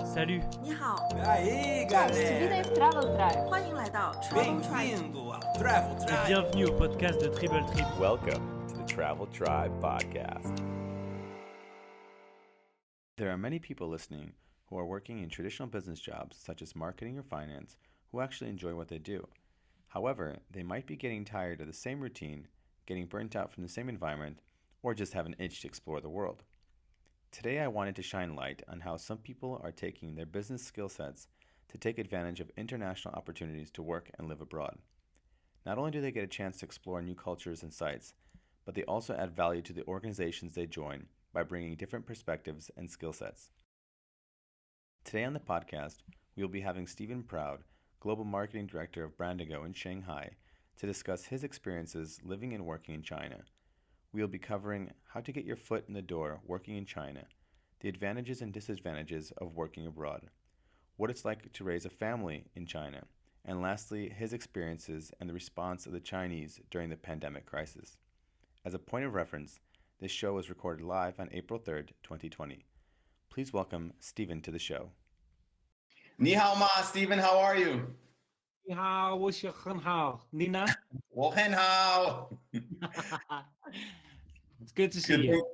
Salut. 你好， Aí, Stevie galera! Travel Drive. 欢迎来到 Travel Tribe。 Bem-vindo ao Travel Et Tribe! bienvenue au podcast de Triple Trip. Welcome to the Travel Tribe podcast. There are many people listening who are working in traditional business jobs such as marketing or finance who actually enjoy what they do. However, they might be getting tired of the same routine, getting burnt out from the same environment, or just have an itch to explore the world. Today I wanted to shine light on how some people are taking their business skill sets to take advantage of international opportunities to work and live abroad. Not only do they get a chance to explore new cultures and sites, but they also add value to the organizations they join by bringing different perspectives and skill sets. Today on the podcast, we will be having Stephen Proud, Global Marketing Director of Brandigo in Shanghai, to discuss his experiences living and working in China. We will be covering how to get your foot in the door working in China, the advantages and disadvantages of working abroad, what it's like to raise a family in China, and lastly, his experiences and the response of the Chinese during the pandemic crisis. As a point of reference, this show was recorded live on April 3rd, 2020. Please welcome Stephen to the show. 你好吗, Stephen? How are you? 你好，我是很好。你呢？我很好. It's good to see you.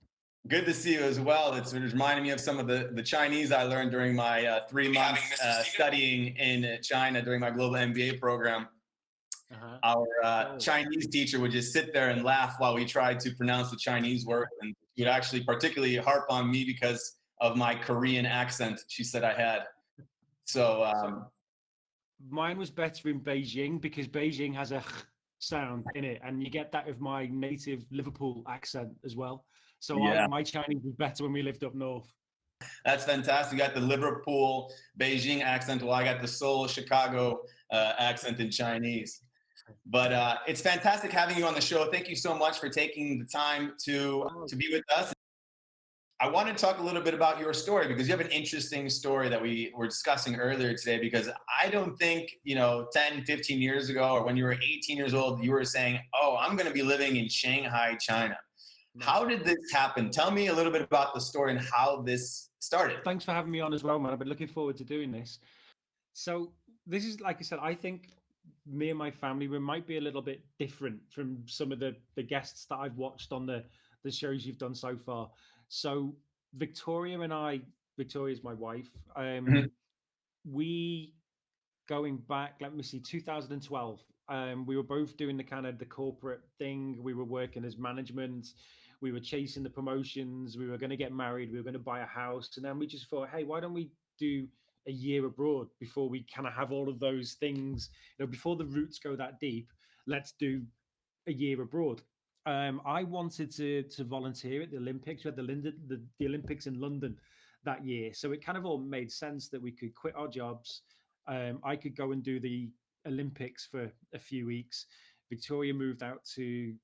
Good to see you as well. It's reminding me of some of the Chinese I learned during my 3 months studying in China during my global MBA program. Our Chinese teacher would just sit there and laugh while we tried to pronounce the Chinese word, and he would actually particularly harp on me because of my Korean accent she said I had. So Mine was better in Beijing because Beijing has a sound in it, and you get that with my native Liverpool accent as well. So Yeah. my Chinese was better when we lived up north. That's fantastic. You got the Liverpool, Beijing accent, while I got the Seoul, Chicago accent in Chinese. But it's fantastic having you on the show. Thank you so much for taking the time to be with us. I want to talk a little bit about your story because you have an interesting story that we were discussing earlier today, because I don't think, 10, 15 years ago, or when you were 18 years old, you were saying, oh, I'm going to be living in Shanghai, China. No. How did this happen? Tell me a little bit about the story and how this started. Thanks for having me on as well, man. I've been looking forward to doing this. So this is, like I said, I think me and my family, we might be a little bit different from some of the guests that I've watched on the shows you've done so far. So Victoria and I, Victoria's my wife, we, going back, let me see, 2012, we were both doing the kind of the corporate thing. We were working as management. We were chasing the promotions. We were going to get married. We were going to buy a house. And then we just thought, hey, why don't we do a year abroad before we kind of have all of those things, before the roots go that deep, let's do a year abroad. I wanted to volunteer at the Olympics. We had the Olympics in London that year. So it kind of all made sense that we could quit our jobs. I could go and do the Olympics for a few weeks. Victoria moved out to,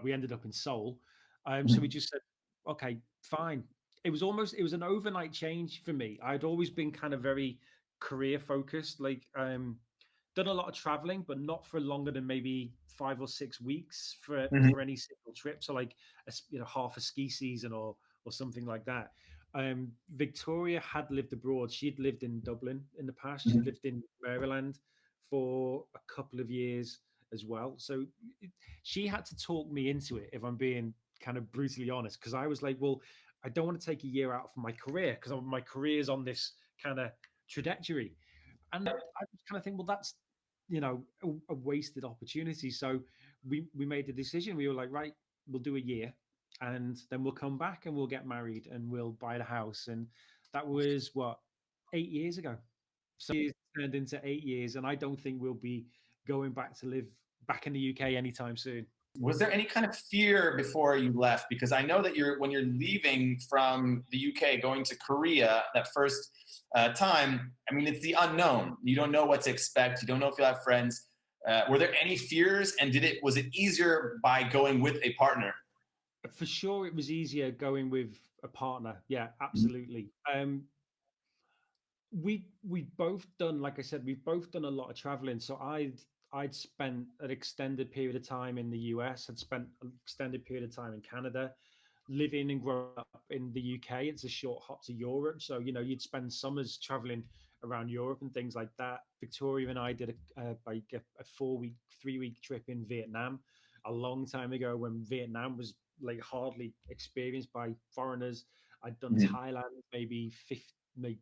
we ended up in Seoul. So we just said, okay, fine. It was an overnight change for me. I'd always been kind of very career focused, done a lot of traveling, but not for longer than maybe 5 or 6 weeks for any single trip. So half a ski season or something like that. Victoria had lived abroad. She'd lived in Dublin in the past. She'd lived in Maryland for a couple of years as well. So she had to talk me into it, if I'm being kind of brutally honest, because I was like, well, I don't want to take a year out from my career because my career's on this kind of trajectory. And I just kind of think, well, that's, a wasted opportunity. So we made the decision. We were like, right, we'll do a year and then we'll come back and we'll get married and we'll buy the house. And that was 8 years ago. So it's turned into 8 years. And I don't think we'll be going back to live back in the UK anytime soon. Was there any kind of fear before you left? Because I know that when you're leaving from the UK, going to Korea, that first time, I mean, it's the unknown. You don't know what to expect. You don't know if you'll have friends. Were there any fears, and was it easier by going with a partner? For sure, it was easier going with a partner. Yeah, absolutely. We both done, like I said, we've both done a lot of traveling. So I'd spent an extended period of time in the US. I'd spent an extended period of time in Canada. living and growing up in the UK, it's a short hop to Europe. So, you know, you'd spend summers traveling around Europe and things like that. Victoria and I did a 4 week, 3 week trip in Vietnam a long time ago when Vietnam was like hardly experienced by foreigners. I'd done Mhm. Thailand maybe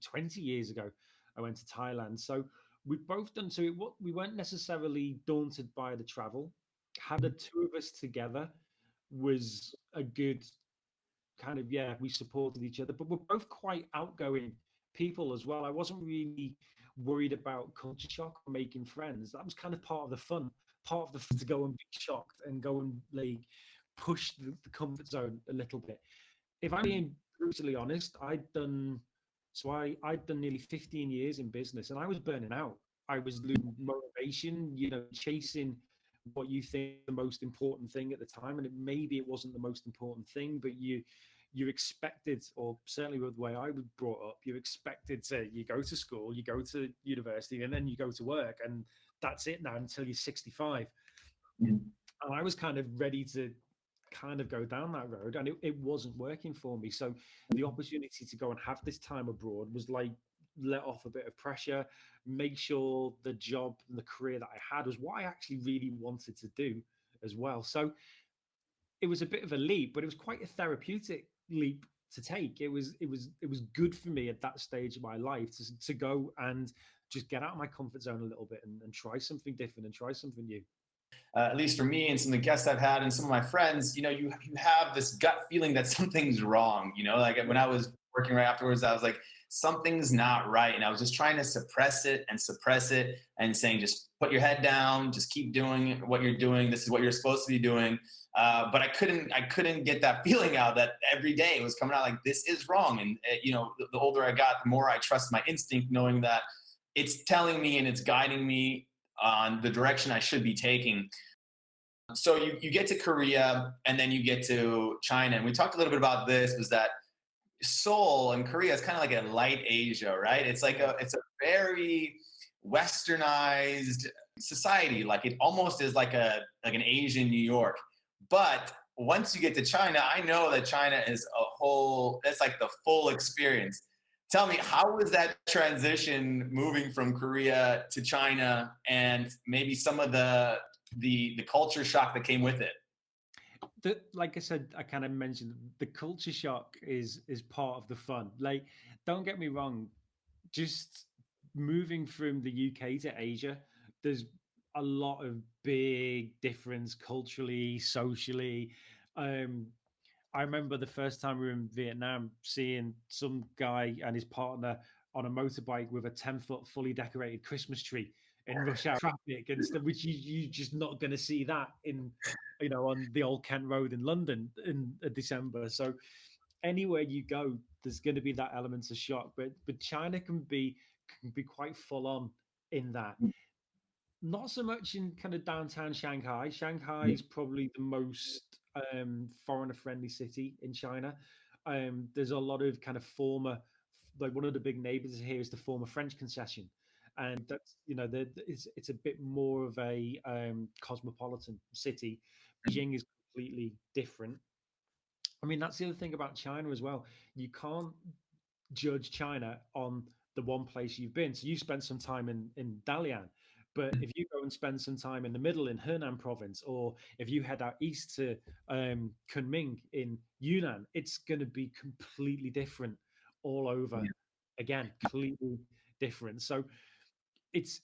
20 years ago. I went to Thailand. So we've both done, so we weren't necessarily daunted by the travel. Had the two of us together was a good kind of, yeah, we supported each other, but we're both quite outgoing people as well. I wasn't really worried about culture shock or making friends. That was kind of part of the fun, part of the fun to go and be shocked and go and like push the comfort zone a little bit. If I'm being brutally honest, I'd done nearly 15 years in business and I was burning out. I was losing motivation, you know, chasing what you think the most important thing at the time, and maybe it wasn't the most important thing, but you expected, or certainly with the way I was brought up, you expected to, you go to school, you go to university, and then you go to work, and that's it now until you're 65. Mhm. And I was kind of ready to kind of go down that road, and it wasn't working for me. So the opportunity to go and have this time abroad was like let off a bit of pressure, make sure the job and the career that I had was what I actually really wanted to do as well. So it was a bit of a leap, but it was quite a therapeutic leap to take. It was good for me at that stage of my life to go and just get out of my comfort zone a little bit and try something different and try something new. At least for me and some of the guests I've had and some of my friends, you know, you have this gut feeling that something's wrong. You know, like when I was working right afterwards, I was like, something's not right, and I was just trying to suppress it and saying, just put your head down, just keep doing what you're doing. This is what you're supposed to be doing. But I couldn't get that feeling out that every day it was coming out like this is wrong. And you know, the older I got, the more I trust my instinct, knowing that it's telling me and it's guiding me on the direction I should be taking. So you get to Korea and then you get to China. And we talked a little bit about this, was that Seoul and Korea is kind of like a light Asia, right? It's a very westernized society. Like it almost is like an Asian New York. But once you get to China, I know that China is it's like the full experience. Tell me, how was that transition moving from Korea to China, and maybe some of the culture shock that came with it? Like I said, I kind of mentioned the culture shock is part of the fun. Like, don't get me wrong, just moving from the UK to Asia, there's a lot of big difference culturally, socially. Um, I remember the first time we were in Vietnam, seeing some guy and his partner on a motorbike with a 10-foot fully decorated Christmas tree in rush hour traffic and stuff, which you just not going to see that in, you know, on the old Kent Road in London in December. So anywhere you go, there's going to be that element of shock. But China can be quite full on in that. Not so much in kind of downtown Shanghai. Shanghai is probably the most foreigner friendly city in China. There's a lot of kind of former, like one of the big neighbors here is the former French concession. And that's, you know, it's a bit more of a cosmopolitan city. Beijing is completely different. I mean, that's the other thing about China as well. You can't judge China on the one place you've been. So you spent some time in Dalian, but if you go and spend some time in the middle in Henan province, or if you head out east to Kunming in Yunnan, it's going to be completely different all over. Yeah. Again, completely different. So it's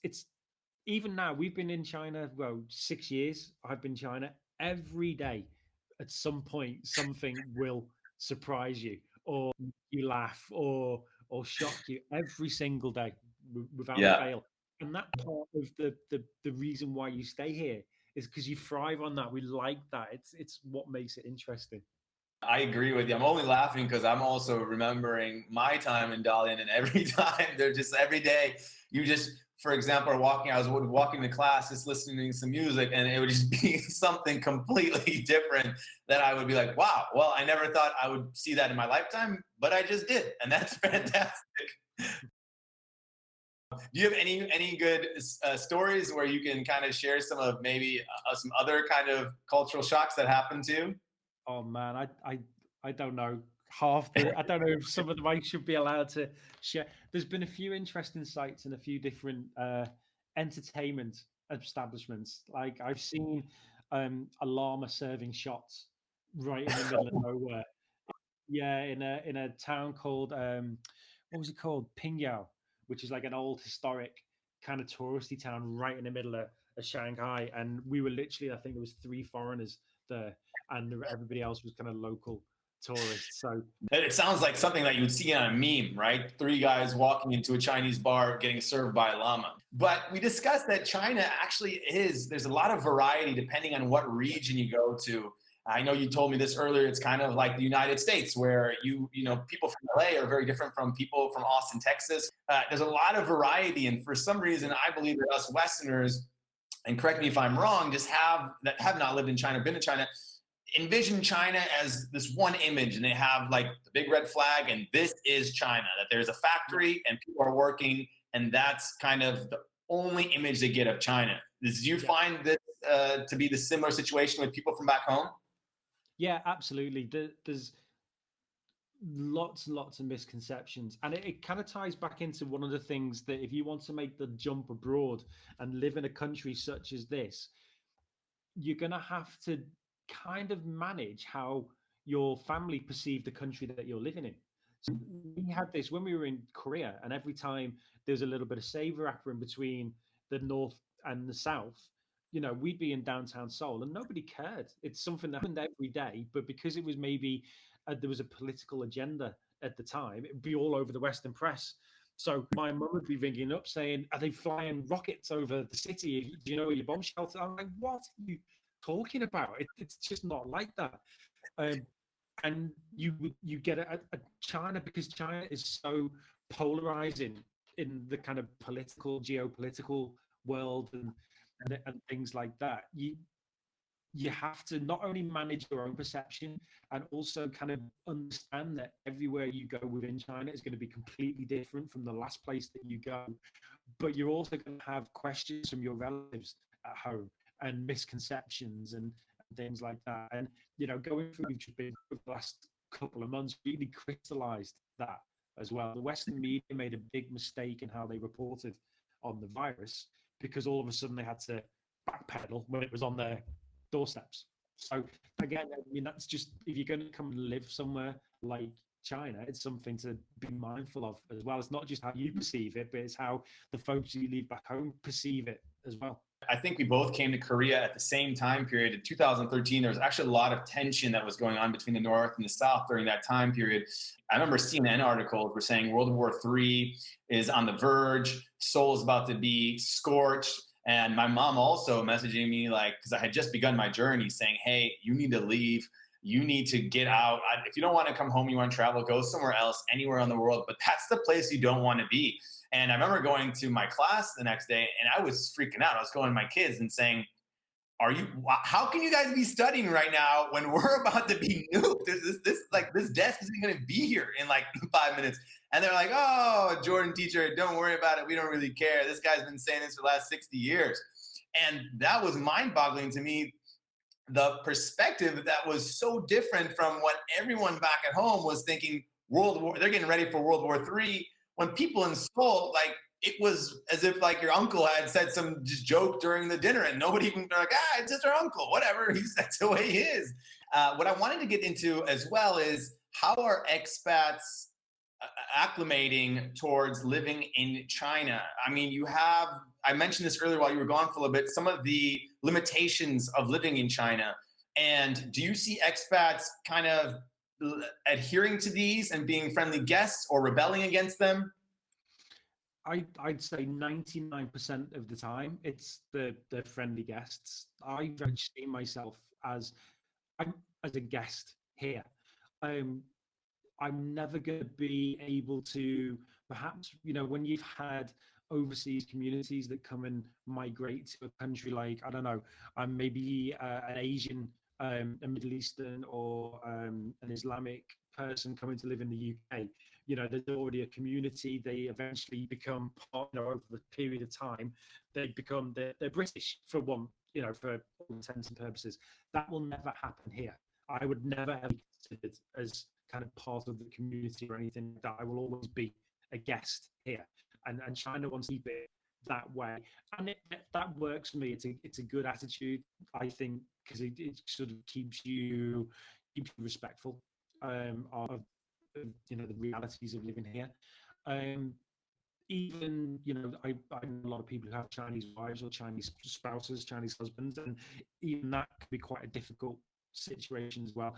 even now we've been in China, well, 6 years. I've been in China every day. At some point, something will surprise you, or you laugh, or shock you every single day without Yeah. fail. And that part of the reason why you stay here is because you thrive on that. We like that. It's what makes it interesting. I agree with you. I'm only laughing because I'm also remembering my time in Dalian, and every time they're just every day you just, for example, are walking. I was walking to class, just listening to some music, and it would just be something completely different that I would be like, "Wow, well, I never thought I would see that in my lifetime, but I just did," and that's fantastic. Do you have any good stories where you can kind of share some of maybe some other kind of cultural shocks that happened to you? Oh man, I don't know. I don't know if some of them I should be allowed to share. There's been a few interesting sites and a few different entertainment establishments. Like I've seen a llama serving shots right in the middle of nowhere. Yeah, in a town called what was it called? Pingyao, which is like an old historic kind of touristy town right in the middle of Shanghai. And we were literally, I think there was three foreigners there, and everybody else was kind of local tourists. So It sounds like something that you would see on a meme, right? Three guys walking into a Chinese bar getting served by a llama. But we discussed that China actually there's a lot of variety depending on what region you go to. I know you told me this earlier. It's kind of like the United States, where you know people from LA are very different from people from Austin, Texas. There's a lot of variety, and for some reason, I believe that us Westerners, and correct me if I'm wrong, just have not lived in China, been to China, envision China as this one image, and they have like the big red flag, and this is China. That there's a factory and people are working, and that's kind of the only image they get of China. Do you find this to be the similar situation with people from back home? yeah, absolutely. There's lots and lots of misconceptions, and it kind of ties back into one of the things that if you want to make the jump abroad and live in a country such as this, you're going to have to kind of manage how your family perceive the country that you're living in. So we had this when we were in Korea, and every time there's a little bit of saber in between the north and the south, you know, we'd be in downtown Seoul and nobody cared. It's something that happened every day, but because it was maybe there was a political agenda at the time, it'd be all over the Western press. So my mum would be ringing up saying, "Are they flying rockets over the city? Do you know where your bomb shelter?" I'm like, "What are you talking about? It's just not like that." Um, and you get a China, because China is so polarizing in the kind of geopolitical world and things like that. You have to not only manage your own perception and also kind of understand that everywhere you go within China is going to be completely different from the last place that you go. But you're also going to have questions from your relatives at home and misconceptions and things like that. And, you know, going through which has been the last couple of months really crystallized that as well. The Western media made a big mistake in how they reported on the virus, because all of a sudden they had to backpedal when it was on their doorsteps. So again, I mean, that's just, if you're going to come and live somewhere like China, it's something to be mindful of as well. It's not just how you perceive it, but it's how the folks you leave back home perceive it as well. I think we both came to Korea at the same time period. In 2013, there was actually a lot of tension that was going on between the North and the South during that time period. I remember CNN articles were saying World War III is on the verge, Seoul is about to be scorched. And my mom also messaging me, like, because I had just begun my journey, saying, "Hey, you need to leave. You need to get out. If you don't want to come home, you want to travel, go somewhere else, anywhere in the world. But that's the place you don't want to be." And I remember going to my class the next day, and I was freaking out. I was going to my kids and saying, how can you guys be studying right now when we're about to be nuked? This desk isn't going to be here in like 5 minutes. And they're like, "Oh, Jordan teacher, don't worry about it. We don't really care. This guy's been saying this for the last 60 years. And that was mind boggling to me. The perspective that was so different from what everyone back at home was thinking. They're getting ready for World War III. When people in Seoul, like, it was as if like your uncle had said some just joke during the dinner, and nobody even, like, it's just our uncle, whatever. That's the way he is. What I wanted to get into as well is, how are expats acclimating towards living in China? I mean, I mentioned this earlier while you were gone for a little bit, some of the limitations of living in China. And do you see expats kind of adhering to these and being friendly guests or rebelling against them? I'd say 99% of the time it's the friendly guests. I very much see myself as a guest here. I'm never going to be able to, perhaps, you know, when you've had overseas communities that come and migrate to a country like, I don't know, maybe an Asian, a Middle Eastern, or an Islamic person coming to live in the UK. You know, there's already a community. They eventually become part, you know, over the period of time, they're British for one, you know, for all intents and purposes. That will never happen here. I would never ever be considered as kind of part of the community or anything like that. I will always be a guest here, and China wants to keep it that way, and that works for me. It's a good attitude, I think, because it sort of keeps you respectful of the realities of living here. Um, Even I know a lot of people who have Chinese wives or Chinese spouses, Chinese husbands, and even that can be quite a difficult situation as well.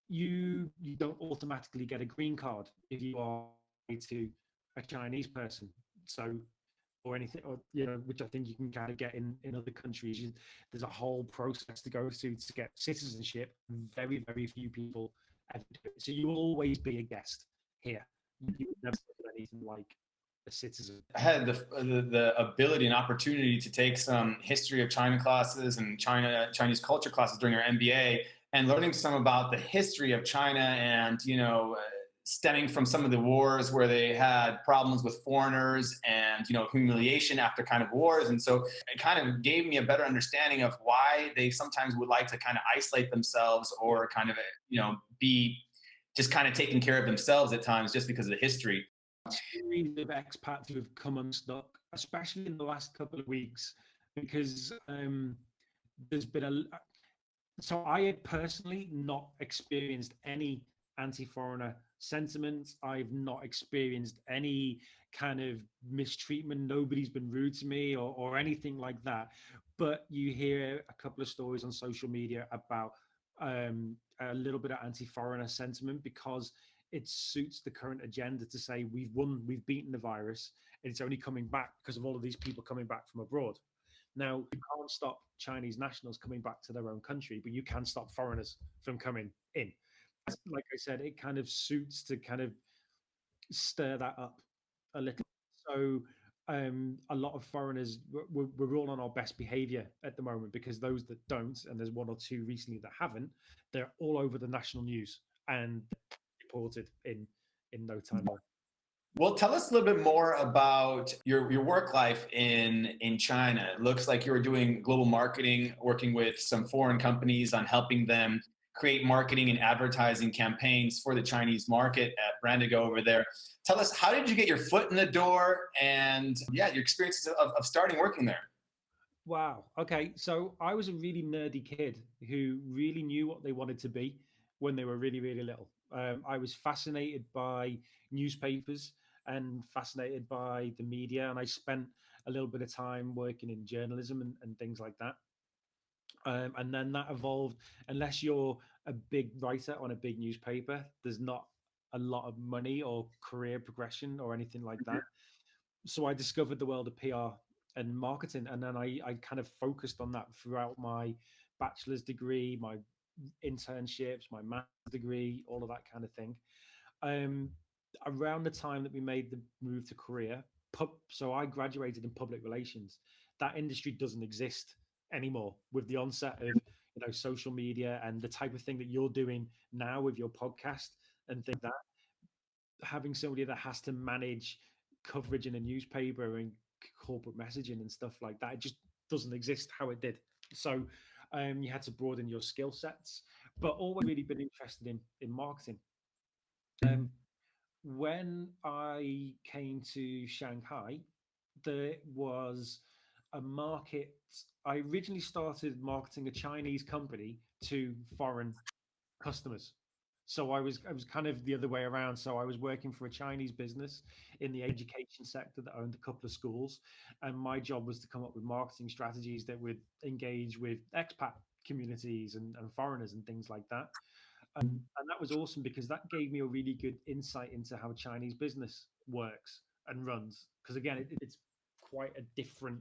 You don't automatically get a green card if you are married to a Chinese person. So or anything, or which I think you can kind of get in other countries. There's a whole process to go through to get citizenship. Very, very few people ever do it. So you will always be a guest here. You would never look at anything like a citizen. I had the ability and opportunity to take some history of China classes and Chinese culture classes during our MBA, and learning some about the history of China and stemming from some of the wars where they had problems with foreigners and humiliation after kind of wars. And so it kind of gave me a better understanding of why they sometimes would like to kind of isolate themselves or kind of be just kind of taking care of themselves at times just because of the history. Series of expats who have come unstuck, especially in the last couple of weeks, because there's been so I had personally not experienced any anti-foreigner sentiment. I've not experienced any kind of mistreatment. Nobody's been rude to me or anything like that. But you hear a couple of stories on social media about a little bit of anti-foreigner sentiment because it suits the current agenda to say we've won, we've beaten the virus, and it's only coming back because of all of these people coming back from abroad. Now, you can't stop Chinese nationals coming back to their own country, but you can stop foreigners from coming in. Like I said, it kind of suits to kind of stir that up a little. So a lot of foreigners, we're all on our best behavior at the moment, because those that don't, and there's one or two recently that haven't, they're all over the national news and reported in no time. Well, tell us a little bit more about your work life in China. It looks like you were doing global marketing, working with some foreign companies on helping them create marketing and advertising campaigns for the Chinese market at Brandigo over there. Tell us, how did you get your foot in the door, and your experiences of starting working there? Wow. Okay. So I was a really nerdy kid who really knew what they wanted to be when they were really, really little. I was fascinated by newspapers and fascinated by the media, and I spent a little bit of time working in journalism and things like that. And then that evolved. Unless you're a big writer on a big newspaper, there's not a lot of money or career progression or anything like that. So I discovered the world of PR and marketing, and then I kind of focused on that throughout my bachelor's degree, my internships, my master's degree, all of that kind of thing. Um, Around the time that we made the move to Korea, so I graduated in public relations. That industry doesn't exist anymore with the onset of social media and the type of thing that you're doing now with your podcast and things like that. Having somebody that has to manage coverage in a newspaper and corporate messaging and stuff like that, it just doesn't exist how it did. So you had to broaden your skill sets, but always really been interested in marketing. When I came to Shanghai, there was a market. I originally started marketing a Chinese company to foreign customers. So I was kind of the other way around. So I was working for a Chinese business in the education sector that owned a couple of schools, and my job was to come up with marketing strategies that would engage with expat communities and foreigners and things like that. And that was awesome because that gave me a really good insight into how Chinese business works and runs. Because again, it's quite a different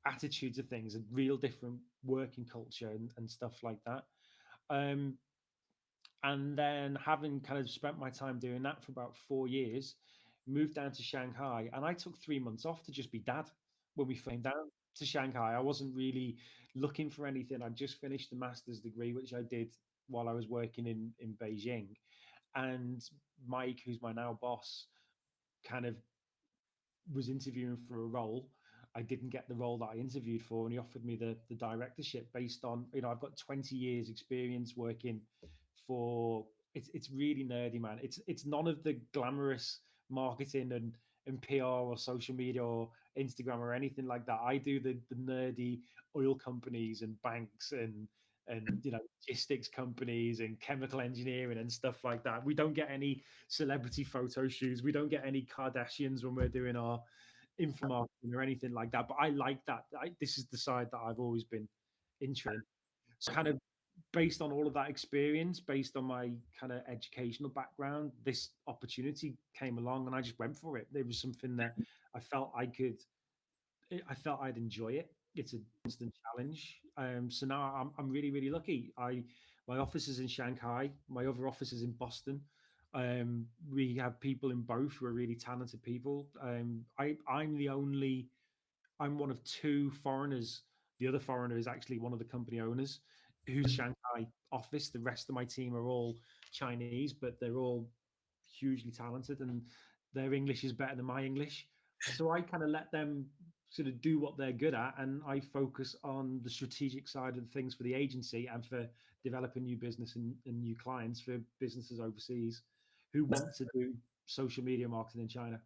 attitude to things, a real different working culture and stuff like that. Um, and then having kind of spent my time doing that for about 4 years, moved down to Shanghai, and I took 3 months off to just be dad when we came down to Shanghai. I wasn't really looking for anything. I just finished the master's degree, which I did while I was working in Beijing. And Mike, who's my now boss, kind of was interviewing for a role. I didn't get the role that I interviewed for, and he offered me the directorship based on, I've got 20 years experience working for, it's really nerdy, man. It's none of the glamorous marketing and PR or social media or Instagram or anything like that. I do the nerdy oil companies and banks and logistics companies and chemical engineering and stuff like that. We don't get any celebrity photo shoots. We don't get any Kardashians when we're doing our infomarketing or anything like that. But I like that. This is the side that I've always been interested in. So kind of based on all of that experience, based on my kind of educational background, this opportunity came along and I just went for it. It was something that I felt I felt I'd enjoy it. It's a constant challenge. So now I'm really, really lucky. My office is in Shanghai. My other office is in Boston. We have people in both who are really talented people. I'm one of two foreigners. The other foreigner is actually one of the company owners who's Shanghai office. The rest of my team are all Chinese, but they're all hugely talented and their English is better than my English. So I kind of let them sort of do what they're good at, and I focus on the strategic side of things for the agency and for developing new business and new clients for businesses overseas who want to do social media marketing in China.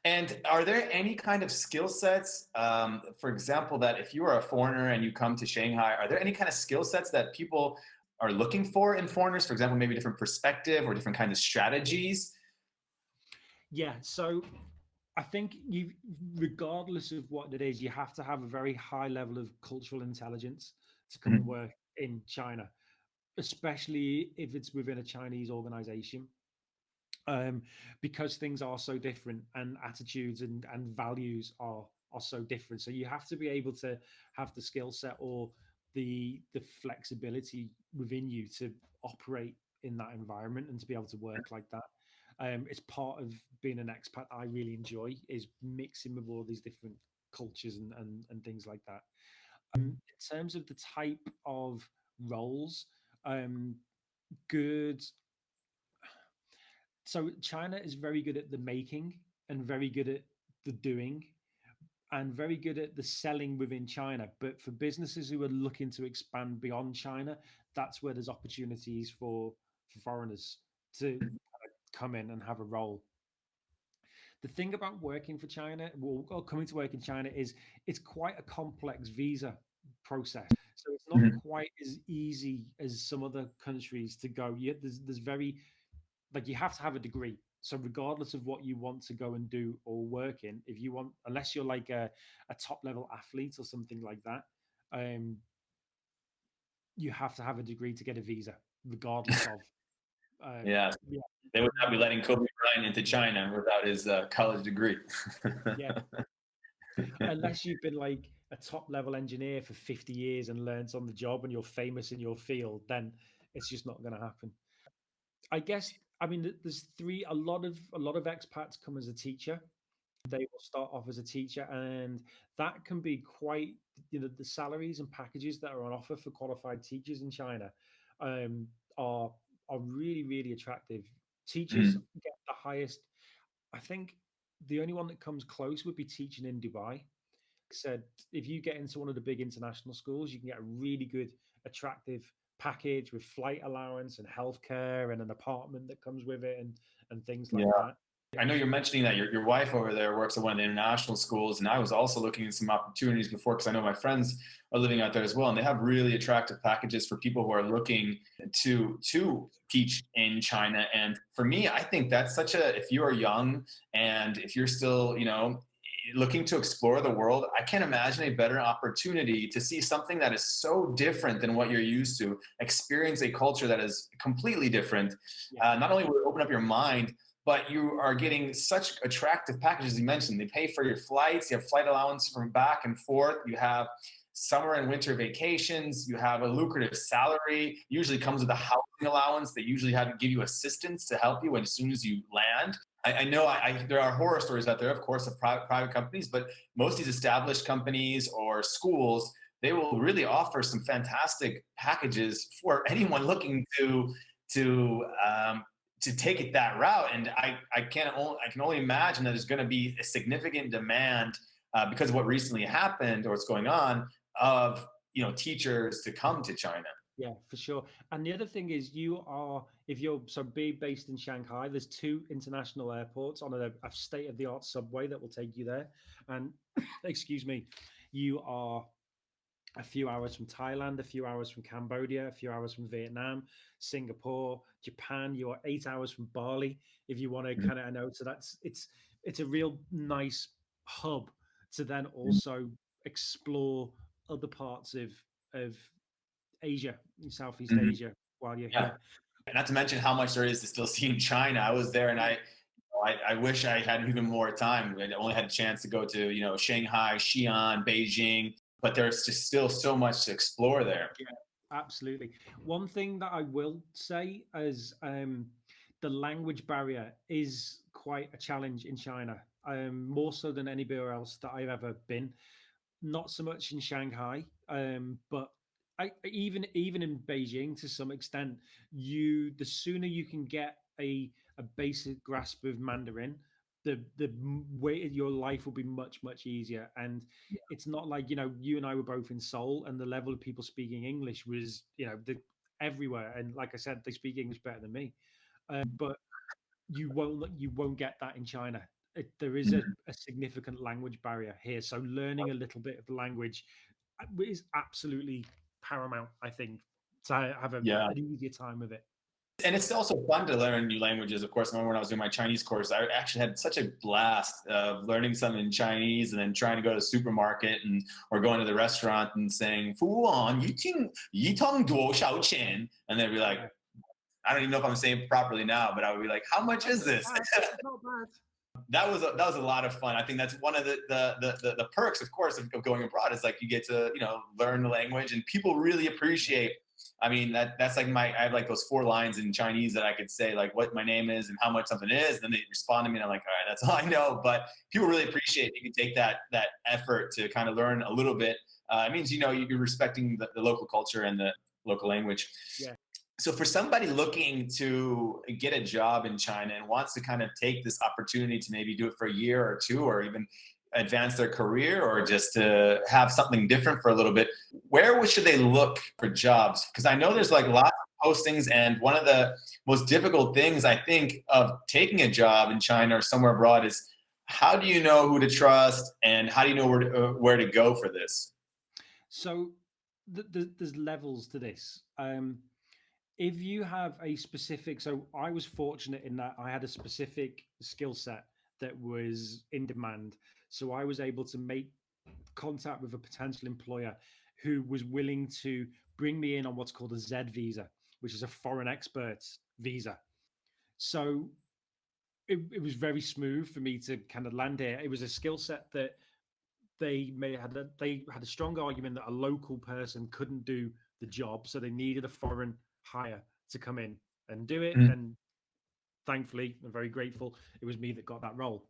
And are there any kind of skill sets, for example, that if you are a foreigner and you come to Shanghai, are there any kind of skill sets that people are looking for in foreigners? For example, maybe different perspective or different kinds of strategies? Yeah, so I think regardless of what it is, you have to have a very high level of cultural intelligence to come and work in China, especially if it's within a Chinese organization. Because things are so different and attitudes and values are so different. So you have to be able to have the skill set or the flexibility within you to operate in that environment and to be able to work like that. It's part of being an expat I really enjoy, is mixing with all these different cultures and things like that. In terms of the type of roles, good. So China is very good at the making and very good at the doing and very good at the selling within China. But for businesses who are looking to expand beyond China, that's where there's opportunities for foreigners to come in and have a role. The thing about working for China, or coming to work in China, is it's quite a complex visa process. So it's not quite as easy as some other countries to go. There's very, like, you have to have a degree. So regardless of what you want to go and do or work in, if you want, unless you're like a top level athlete or something like that, you have to have a degree to get a visa, regardless of. Yeah, they would not be letting Kobe Bryant into China without his college degree. Yeah, unless you've been like a top level engineer for 50 years and learned on the job and you're famous in your field, then it's just not going to happen. I guess, I mean, there's a lot of expats come as a teacher. They will start off as a teacher, and that can be quite, the salaries and packages that are on offer for qualified teachers in China are really, really attractive. Teachers get the highest. I think the only one that comes close would be teaching in Dubai. Said if you get into one of the big international schools, you can get a really good, attractive package with flight allowance and healthcare and an apartment that comes with it and things like that. I know you're mentioning that your wife over there works at one of the international schools, and I was also looking at some opportunities before because I know my friends are living out there as well, and they have really attractive packages for people who are looking to teach in China. And for me, I think that's if you are young and if you're still, looking to explore the world, I can't imagine a better opportunity to see something that is so different than what you're used to, experience a culture that is completely different. Not only will it open up your mind, but you are getting such attractive packages. You mentioned they pay for your flights, you have flight allowance from back and forth, you have summer and winter vacations, you have a lucrative salary, usually comes with a housing allowance. They usually have to give you assistance to help you as soon as you land. I know there are horror stories out there, of course, of private companies, but most of these established companies or schools, they will really offer some fantastic packages for anyone looking to take it that route. And I can only imagine that there's going to be a significant demand because of what recently happened or what's going on, of teachers to come to China. Yeah, for sure. And the other thing is, if you're based in Shanghai, there's two international airports on a state of the art subway that will take you there. And excuse me, you are a few hours from Thailand, a few hours from Cambodia, a few hours from Vietnam, Singapore, Japan. You are 8 hours from Bali if you want to Mhm. kind of know. So it's a real nice hub to then also explore other parts of Asia, in Southeast Mhm. Asia, while you're Yeah. here. Not to mention how much there is to still see in China. I was there, and I wish I had even more time. I only had a chance to go to Shanghai, Xi'an, Beijing, but there's just still so much to explore there. Yeah, absolutely. One thing that I will say is the language barrier is quite a challenge in China, more so than anywhere else that I've ever been. Not so much in Shanghai, but even in Beijing to some extent. The sooner you can get a basic grasp of Mandarin, the way your life will be much easier. And it's not like you and I were both in Seoul, and the level of people speaking English was everywhere. And like I said, they speak English better than me. But you won't get that in China. There is Mhm. a significant language barrier here, so learning a little bit of the language is absolutely paramount, I think, to have Yeah. an easier time with it. And it's also fun to learn new languages. Of course, I remember when I was doing my Chinese course, I actually had such a blast of learning something in Chinese and then trying to go to the supermarket or going to the restaurant and saying, "Fu Wan, yi tong duo xiao qian," and they'd be like, Yeah. I don't even know if I'm saying it properly now, but I would be like, "How much That's is this?" not bad. That was a lot of fun. I think that's one of the perks, of course, of going abroad is like you get to learn the language, and people really appreciate. I mean that's like I have like those 4 lines in Chinese that I could say, like what my name is and how much something is, and then they respond to me and I'm like, all right, that's all I know. But people really appreciate you can take that effort to kind of learn a little bit. It means you're respecting the local culture and the local language. Yeah. So for somebody looking to get a job in China and wants to kind of take this opportunity to maybe do it for a year or two, or even advance their career, or just to have something different for a little bit, where should they look for jobs? Because I know there's like lots of postings, and one of the most difficult things I think of taking a job in China or somewhere abroad is, how do you know who to trust, and how do you know where to go for this? So there's levels to this. If you have a specific, so I was fortunate in that I had a specific skill set that was in demand. So I was able to make contact with a potential employer who was willing to bring me in on what's called a Z visa, which is a foreign experts visa. So it was very smooth for me to kind of land here. It was a skill set that they had a strong argument that a local person couldn't do the job, so they needed a foreign hire to come in and do it. Mhm. And thankfully, I'm very grateful it was me that got that role.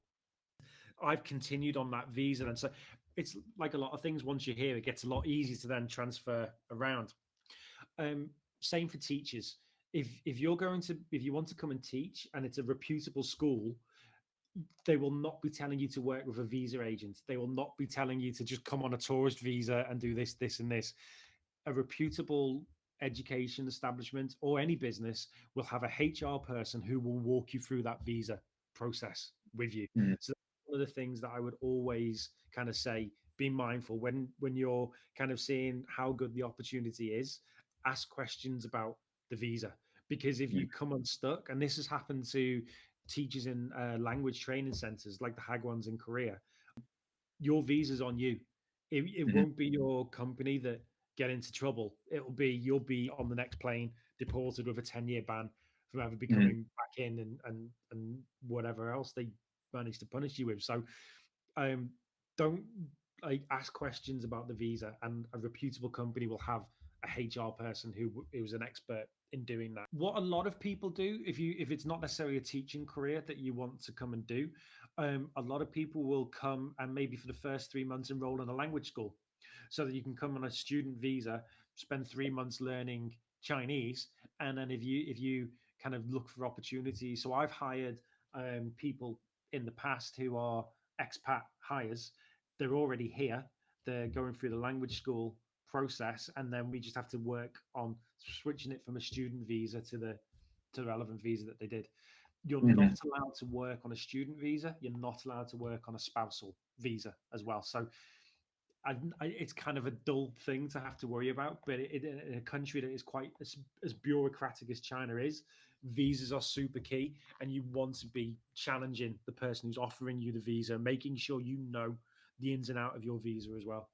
I've continued on that visa, and so it's like a lot of things. Once you're here, it gets a lot easier to then transfer around. Same for teachers. If you want to come and teach, and it's a reputable school, they will not be telling you to work with a visa agent. They will not be telling you to just come on a tourist visa and do this, and this. A reputable education establishment or any business will have a HR person who will walk you through that visa process with you. Mhm. So that's one of the things that I would always kind of say, be mindful when you're kind of seeing how good the opportunity is, ask questions about the visa. Because if you come unstuck, and this has happened to teachers in language training centers like the Hagwons in Korea, your visa's on you. It Mhm. won't be your company that get into trouble. It'll be you'll be on the next plane, deported with a 10-year ban from ever Mhm. becoming back in and whatever else they manage to punish you with. So um, don't like ask questions about the visa, and a reputable company will have a HR person who's an expert in doing that. What a lot of people do, if it's not necessarily a teaching career that you want to come and do, a lot of people will come and maybe for the first 3 months enroll in a language school, so that you can come on a student visa, spend 3 months learning Chinese, and then if you kind of look for opportunities. So I've hired people in the past who are expat hires, they're already here. They're going through the language school process, and then we just have to work on switching it from a student visa to the relevant visa that they did. You're not allowed to work on a student visa. You're not allowed to work on a spousal visa as well. So it's kind of a dull thing to have to worry about. But in a country that is quite as bureaucratic as China is, visas are super key, and you want to be challenging the person who's offering you the visa, making sure you know the ins and out of your visa as well.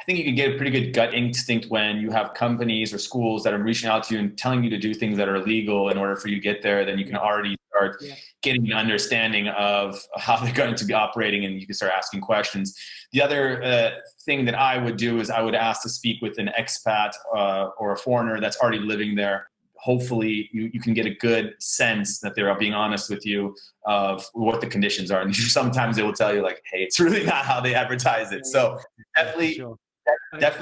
I think you can get a pretty good gut instinct when you have companies or schools that are reaching out to you and telling you to do things that are illegal in order for you to get there. Then you can already start getting an understanding of how they're going to be operating, and you can start asking questions. The other thing that I would do is I would ask to speak with an expat or a foreigner that's already living there. Hopefully you can get a good sense that they're being honest with you of what the conditions are. And sometimes they will tell you like, hey, it's really not how they advertise it. So definitely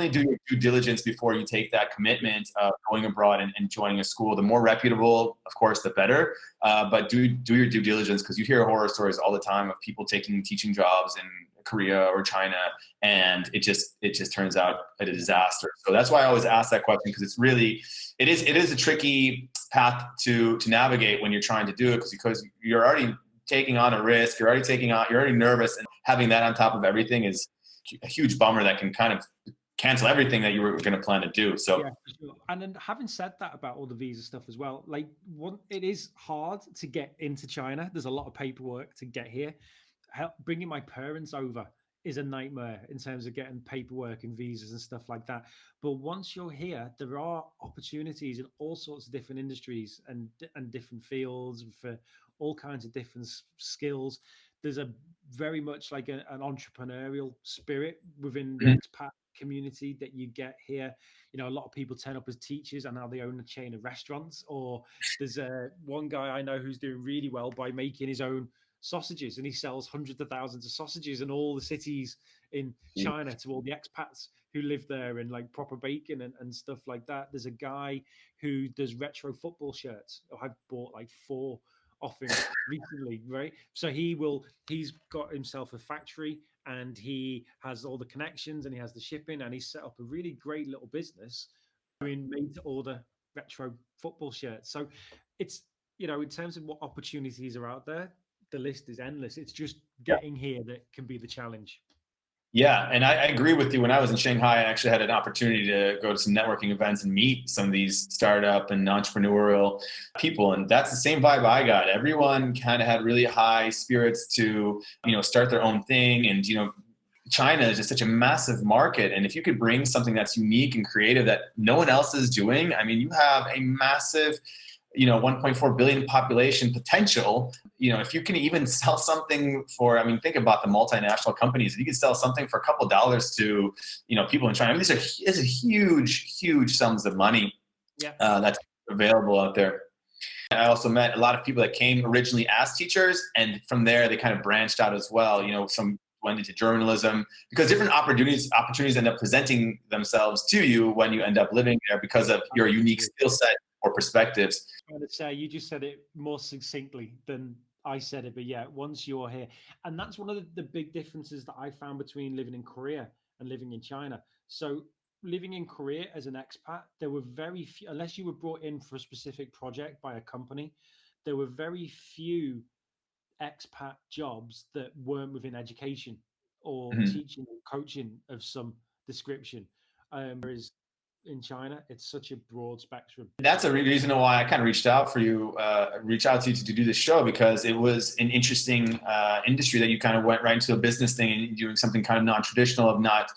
do your due diligence before you take that commitment of going abroad and joining a school. The more reputable, of course, the better. But do your due diligence, because you hear horror stories all the time of people taking teaching jobs in Korea or China, and it just turns out a disaster. So that's why I always ask that question, because it is a tricky path to navigate when you're trying to do it, because you're already taking on a risk, you're already nervous, and having that on top of everything is a huge bummer that can kind of cancel everything that you were going to plan to do. So yeah, for sure. And then having said that about all the visa stuff as well, like it is hard to get into China. There's a lot of paperwork to get here. Bringing my parents over is a nightmare in terms of getting paperwork and visas and stuff like that. But once you're here, there are opportunities in all sorts of different industries and different fields for all kinds of different skills. There's a very much like an entrepreneurial spirit within the expat community that you get here. You know, a lot of people turn up as teachers and now they own a chain of restaurants. Or there's one guy I know who's doing really well by making his own sausages, and he sells hundreds of thousands of sausages in all the cities in China to all the expats who live there, and like proper bacon and stuff like that. There's a guy who does retro football shirts. I've bought like 4 off him recently, right? So he's got himself a factory, and he has all the connections, and he has the shipping, and he's set up a really great little business doing made to order retro football shirts. So it's, you know, in terms of what opportunities are out there, the list is endless. It's just getting here that can be the challenge. Yeah, and I agree with you. When I was in Shanghai, I actually had an opportunity to go to some networking events and meet some of these startup and entrepreneurial people, and that's the same vibe I got. Everyone kind of had really high spirits to, you know, start their own thing. And, you know, China is just such a massive market, and if you could bring something that's unique and creative that no one else is doing, I mean, you have a massive, you know, 1.4 billion population potential. You know, if you can even sell something for, I mean, think about the multinational companies. If you can sell something for a couple of dollars to, you know, people in China, I mean, these are huge sums of money that's available out there. And I also met a lot of people that came originally as teachers, and from there they kind of branched out as well. You know, some went into journalism, because different opportunities end up presenting themselves to you when you end up living there because of your unique skill set or perspectives. I want to say, you just said it more succinctly than I said it, but yeah, once you're here, and that's one of the big differences that I found between living in Korea and living in China. So living in Korea as an expat, there were very few, unless you were brought in for a specific project by a company, there were very few expat jobs that weren't within education or teaching or coaching of some description. Whereas in China, it's such a broad spectrum. That's a reason why I kind of reached out to you to do this show, because it was an interesting industry that you kind of went right into a business thing and doing something kind of non-traditional of not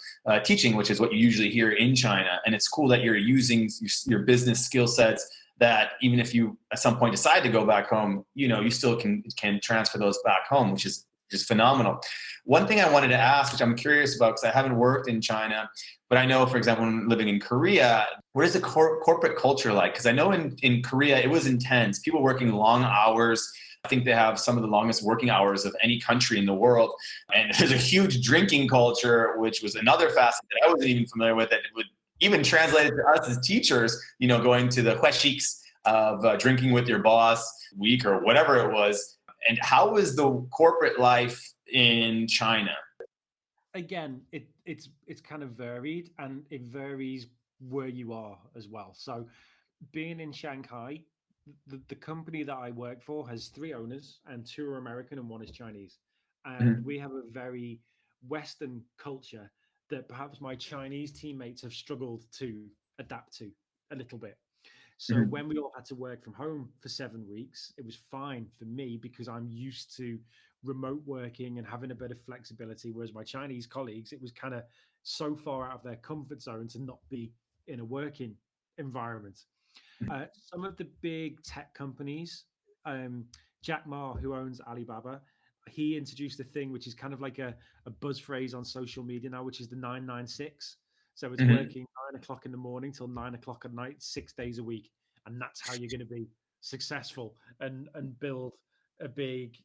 teaching, which is what you usually hear in China. And it's cool that you're using your business skill sets, that even if you at some point decide to go back home, you know, you still can transfer those back home, which is just phenomenal. One thing I wanted to ask, which I'm curious about, because I haven't worked in China, but I know, for example, when living in Korea, what is the corporate culture like? Because I know in Korea, it was intense. People working long hours. I think they have some of the longest working hours of any country in the world. And there's a huge drinking culture, which was another facet that I wasn't even familiar with, that would even translate it to us as teachers, you know, going to the hueshiks of drinking with your boss week or whatever it was. And how was the corporate life in China? again, it's kind of varied, and it varies where you are as well. So being in Shanghai, the company that I work for has three owners, and two are American and one is Chinese. And Mhm. we have a very Western culture that perhaps my Chinese teammates have struggled to adapt to a little bit. So Mhm. when we all had to work from home for 7 weeks, it was fine for me because I'm used to remote working and having a bit of flexibility. Whereas my Chinese colleagues, it was kind of so far out of their comfort zone to not be in a working environment. Some of the big tech companies, Jack Ma, who owns Alibaba, he introduced a thing which is kind of like a buzz phrase on social media now, which is the 996. So it's Mhm. working 9 o'clock in the morning till 9 o'clock at night, 6 days a week. And that's how you're going to be successful and build a big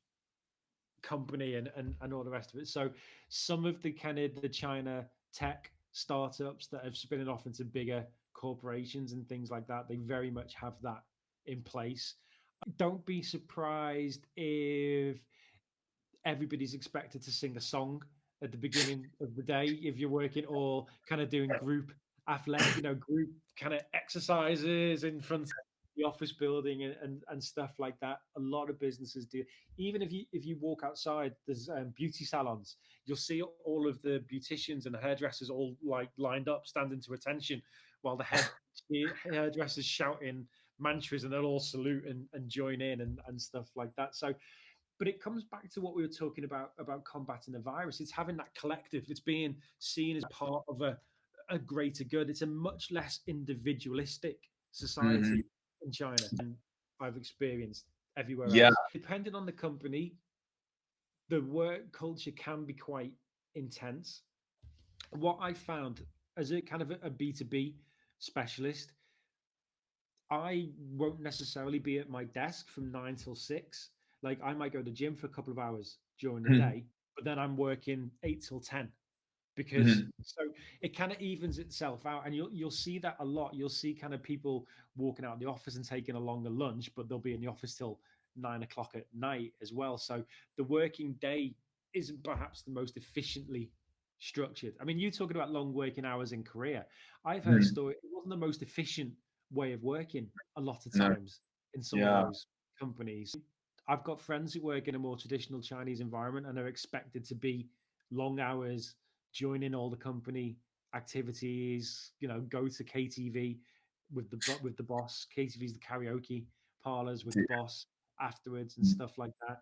company and all the rest of it. So some of the kind of the China tech startups that have spin it off into bigger corporations and things like that, they very much have that in place. Don't be surprised if everybody's expected to sing a song at the beginning of the day if you're working, or kind of doing group group kind of exercises in front of the office building and stuff like that. A lot of businesses do. Even if you walk outside, there's beauty salons. You'll see all of the beauticians and hairdressers all like lined up, standing to attention, while the hairdressers shouting mantras, and they'll all salute and join in and stuff like that. So but it comes back to what we were talking about combating the virus. It's having that collective. It's being seen as part of a greater good. It's a much less individualistic Mhm. society in China than I've experienced everywhere Yeah. else. Depending on the company, the work culture can be quite intense. What I found as a kind of a B2B specialist, I won't necessarily be at my desk from 9 till 6. Like I might go to the gym for a couple of hours during the Mhm. day, but then I'm working 8 till 10 because Mhm. so it kind of evens itself out. And you'll see that a lot. You'll see kind of people walking out of the office and taking a longer lunch, but they'll be in the office till 9 o'clock at night as well. So the working day isn't perhaps the most efficiently structured. I mean, you talking about long working hours in Korea. I've heard Mhm. story. It wasn't the most efficient way of working a lot of No. times in some of Yeah. those companies. I've got friends who work in a more traditional Chinese environment and are expected to be long hours, join in all the company activities, go to KTV with the boss. KTV's the karaoke parlors with the boss afterwards and stuff like that.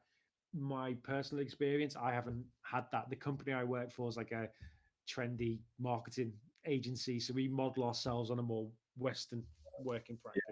My personal experience, I haven't had that. The company I work for is like a trendy marketing agency, so we model ourselves on a more Western working practice.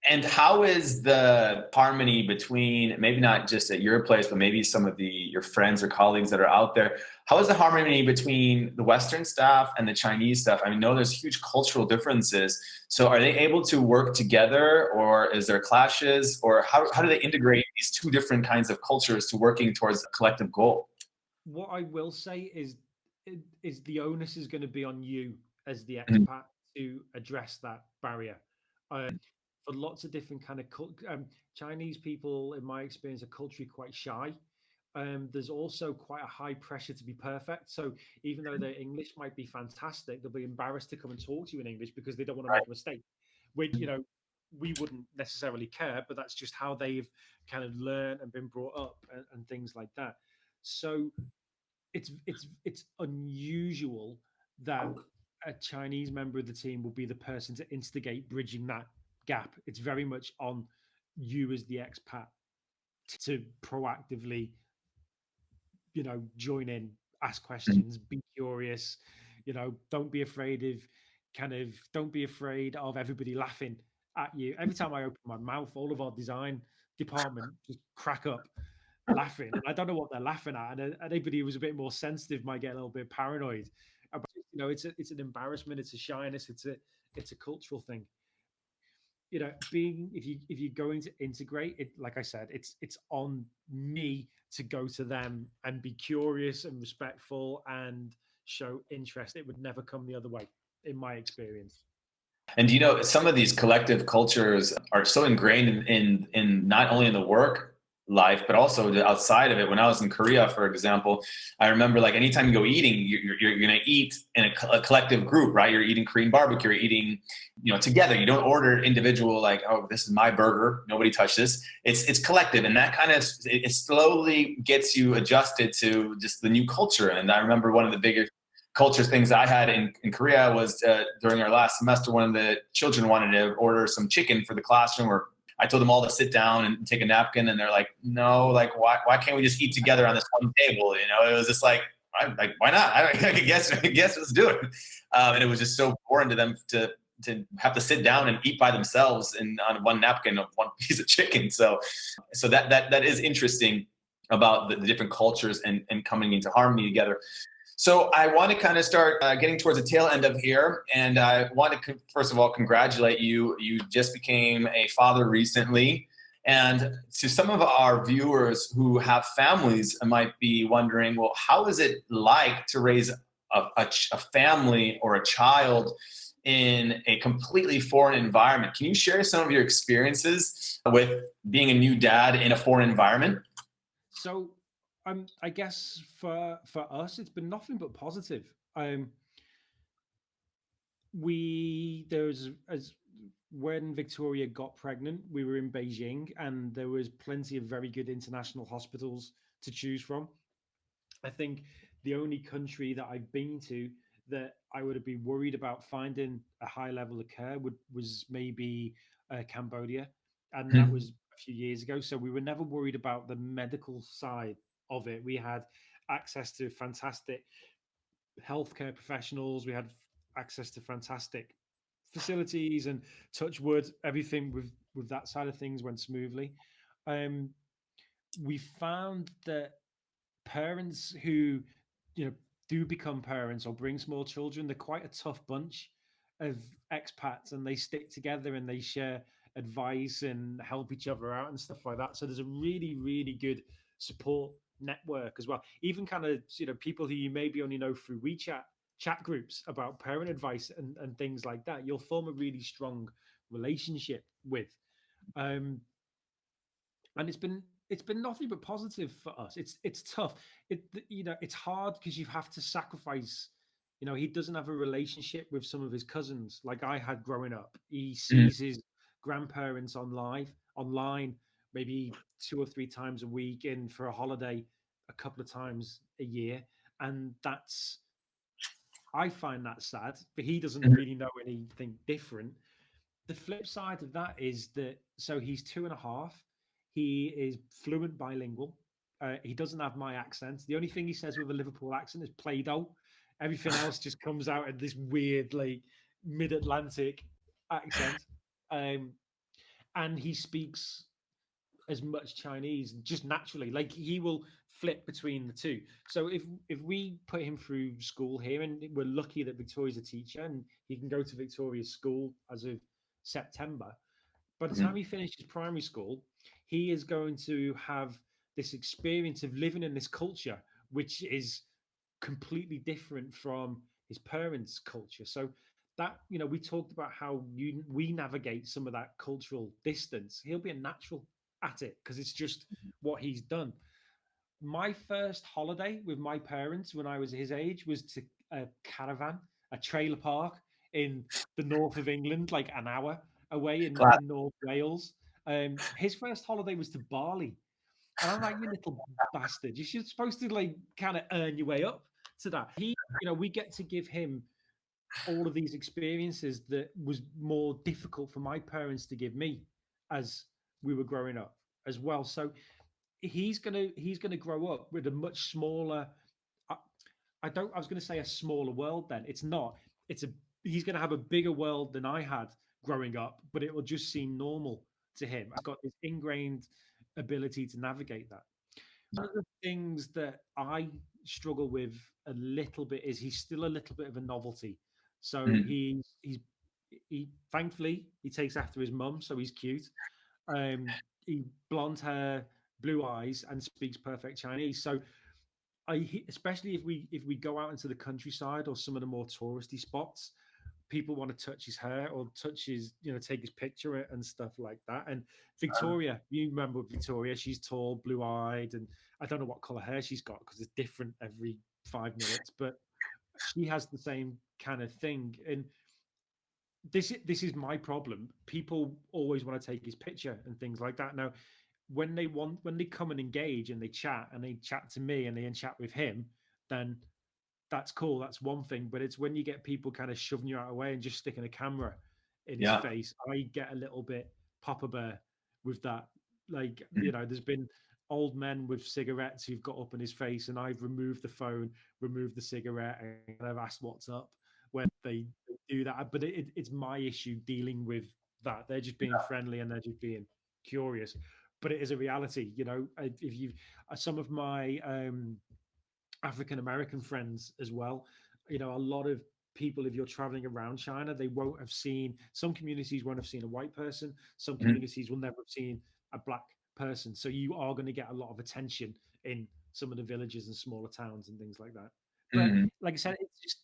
And how is the harmony between maybe not just at your place, but maybe some of your friends or colleagues that are out there? How is the harmony between the Western staff and the Chinese staff? I know there's huge cultural differences. So are they able to work together, or is there clashes, or how do they integrate these two different kinds of cultures to working towards a collective goal? What I will say is the onus is going to be on you as the Mhm. expat to address that barrier. For lots of different kind of Chinese people, in my experience, are culturally quite shy. There's also quite a high pressure to be perfect. So even though their English might be fantastic, they'll be embarrassed to come and talk to you in English because they don't want to make a mistake. Which we wouldn't necessarily care, but that's just how they've kind of learned and been brought up and things like that. So it's unusual that a Chinese member of the team will be the person to instigate bridging that gap. It's very much on you as the expat to proactively, join in, ask Mhm. questions, be curious, don't be afraid don't be afraid of everybody laughing at you. Every time I open my mouth, all of our design department just crack up laughing, and I don't know what they're laughing at. And anybody who's a bit more sensitive might get a little bit paranoid. About, it's an embarrassment, it's a shyness, it's a cultural thing. Being if you're going to integrate it, like I said, it's on me to go to them and be curious and respectful and show interest. It would never come the other way, in my experience. And some of these collective cultures are so ingrained in not only in the work life, but also outside of it. When I was in Korea, for example, I remember like anytime you go eating, you're going to eat in a collective group, right? You're eating Korean barbecue, you're eating, together. You don't order individual, like, oh, this is my burger, nobody touch this. It's collective, and that kind of, it slowly gets you adjusted to just the new culture. And I remember one of the bigger culture things I had in Korea was during our last semester, one of the children wanted to order some chicken for the classroom, or I told them all to sit down and take a napkin, and they're like, no, like, why can't we just eat together on this one table? It was just like why not? I guess let's do it. And it was just so foreign to them to have to sit down and eat by themselves and on one napkin of one piece of chicken. So that is interesting about the different cultures and coming into harmony together. So I want to kind of start getting towards the tail end of here. And I want to, first of all, congratulate you. You just became a father recently. And to some of our viewers who have families might be wondering, well, how is it like to raise a family or a child in a completely foreign environment? Can you share some of your experiences with being a new dad in a foreign environment? So I guess for us, it's been nothing but positive. When Victoria got pregnant, we were in Beijing, and there was plenty of very good international hospitals to choose from. I think the only country that I've been to that I would have been worried about finding a high level of care was maybe Cambodia, and that was a few years ago. So we were never worried about the medical side of it. We had access to fantastic healthcare professionals. We had access to fantastic facilities, and touch wood, everything with that side of things went smoothly. We found that parents who do become parents or bring small children, they're quite a tough bunch of expats, and they stick together and they share advice and help each other out and stuff like that. So there's a really, really good support network as well. Even kind of people who you maybe only know through WeChat chat groups about parent advice and things like that, you'll form a really strong relationship with. And it's been nothing but positive for us. It's tough. It's hard because you have to sacrifice. He doesn't have a relationship with some of his cousins like I had growing up. He sees his grandparents online, maybe 2 or 3 times a week, and for a holiday, a couple of times a year. And I find that sad, but he doesn't really know anything different. The flip side of that is that, so he's 2.5. He is fluent bilingual. He doesn't have my accent. The only thing he says with a Liverpool accent is Play-Doh. Everything else just comes out in this weird, like, mid-Atlantic accent. And he speaks as much Chinese just naturally. Like, he will flip between the two. So if we put him through school here, and we're lucky that Victoria's a teacher and he can go to Victoria's school as of September, by the time he finishes primary school, he is going to have this experience of living in this culture, which is completely different from his parents' culture. So that, we talked about how we navigate some of that cultural distance. He'll be a natural at it because it's just what he's done. My first holiday with my parents when I was his age was to a caravan, a trailer park in the north of England, like an hour away in North Wales. His first holiday was to Bali. And I'm like, you little bastard, you're supposed to like kind of earn your way up to that. We get to give him all of these experiences that was more difficult for my parents to give me as we were growing up as well. So he's gonna grow up with a much smaller. I was gonna say a smaller world. Then it's not. He's gonna have a bigger world than I had growing up, but it will just seem normal to him. I've got this ingrained ability to navigate that. One of the things that I struggle with a little bit is he's still a little bit of a novelty. So he thankfully he takes after his mum, so he's cute. He blonde hair, blue eyes, and speaks perfect Chinese. So especially if we go out into the countryside or some of the more touristy spots, people want to touch his hair or touch his, take his picture and stuff like that. And Victoria, you remember Victoria? She's tall, blue-eyed, and I don't know what color hair she's got because it's different every 5 minutes, but she has the same kind of thing. And this is my problem. People always want to take his picture and things like that. Now, when they come and engage and they chat to me and they chat with him, then that's cool. That's one thing. But it's when you get people kind of shoving you out of the way and just sticking a camera in his face, I get a little bit Papa Bear with that. Like, there's been old men with cigarettes who've got up in his face, and I've removed the phone, removed the cigarette, and I've asked what's up when they do that. But it's my issue dealing with that. They're just being friendly and they're just being curious. But it is a reality, if you, some of my African American friends as well, a lot of people, if you're traveling around China, they won't have seen, some communities won't have seen a white person, some communities will never have seen a black person. So you are going to get a lot of attention in some of the villages and smaller towns and things like that. But like I said, it's just,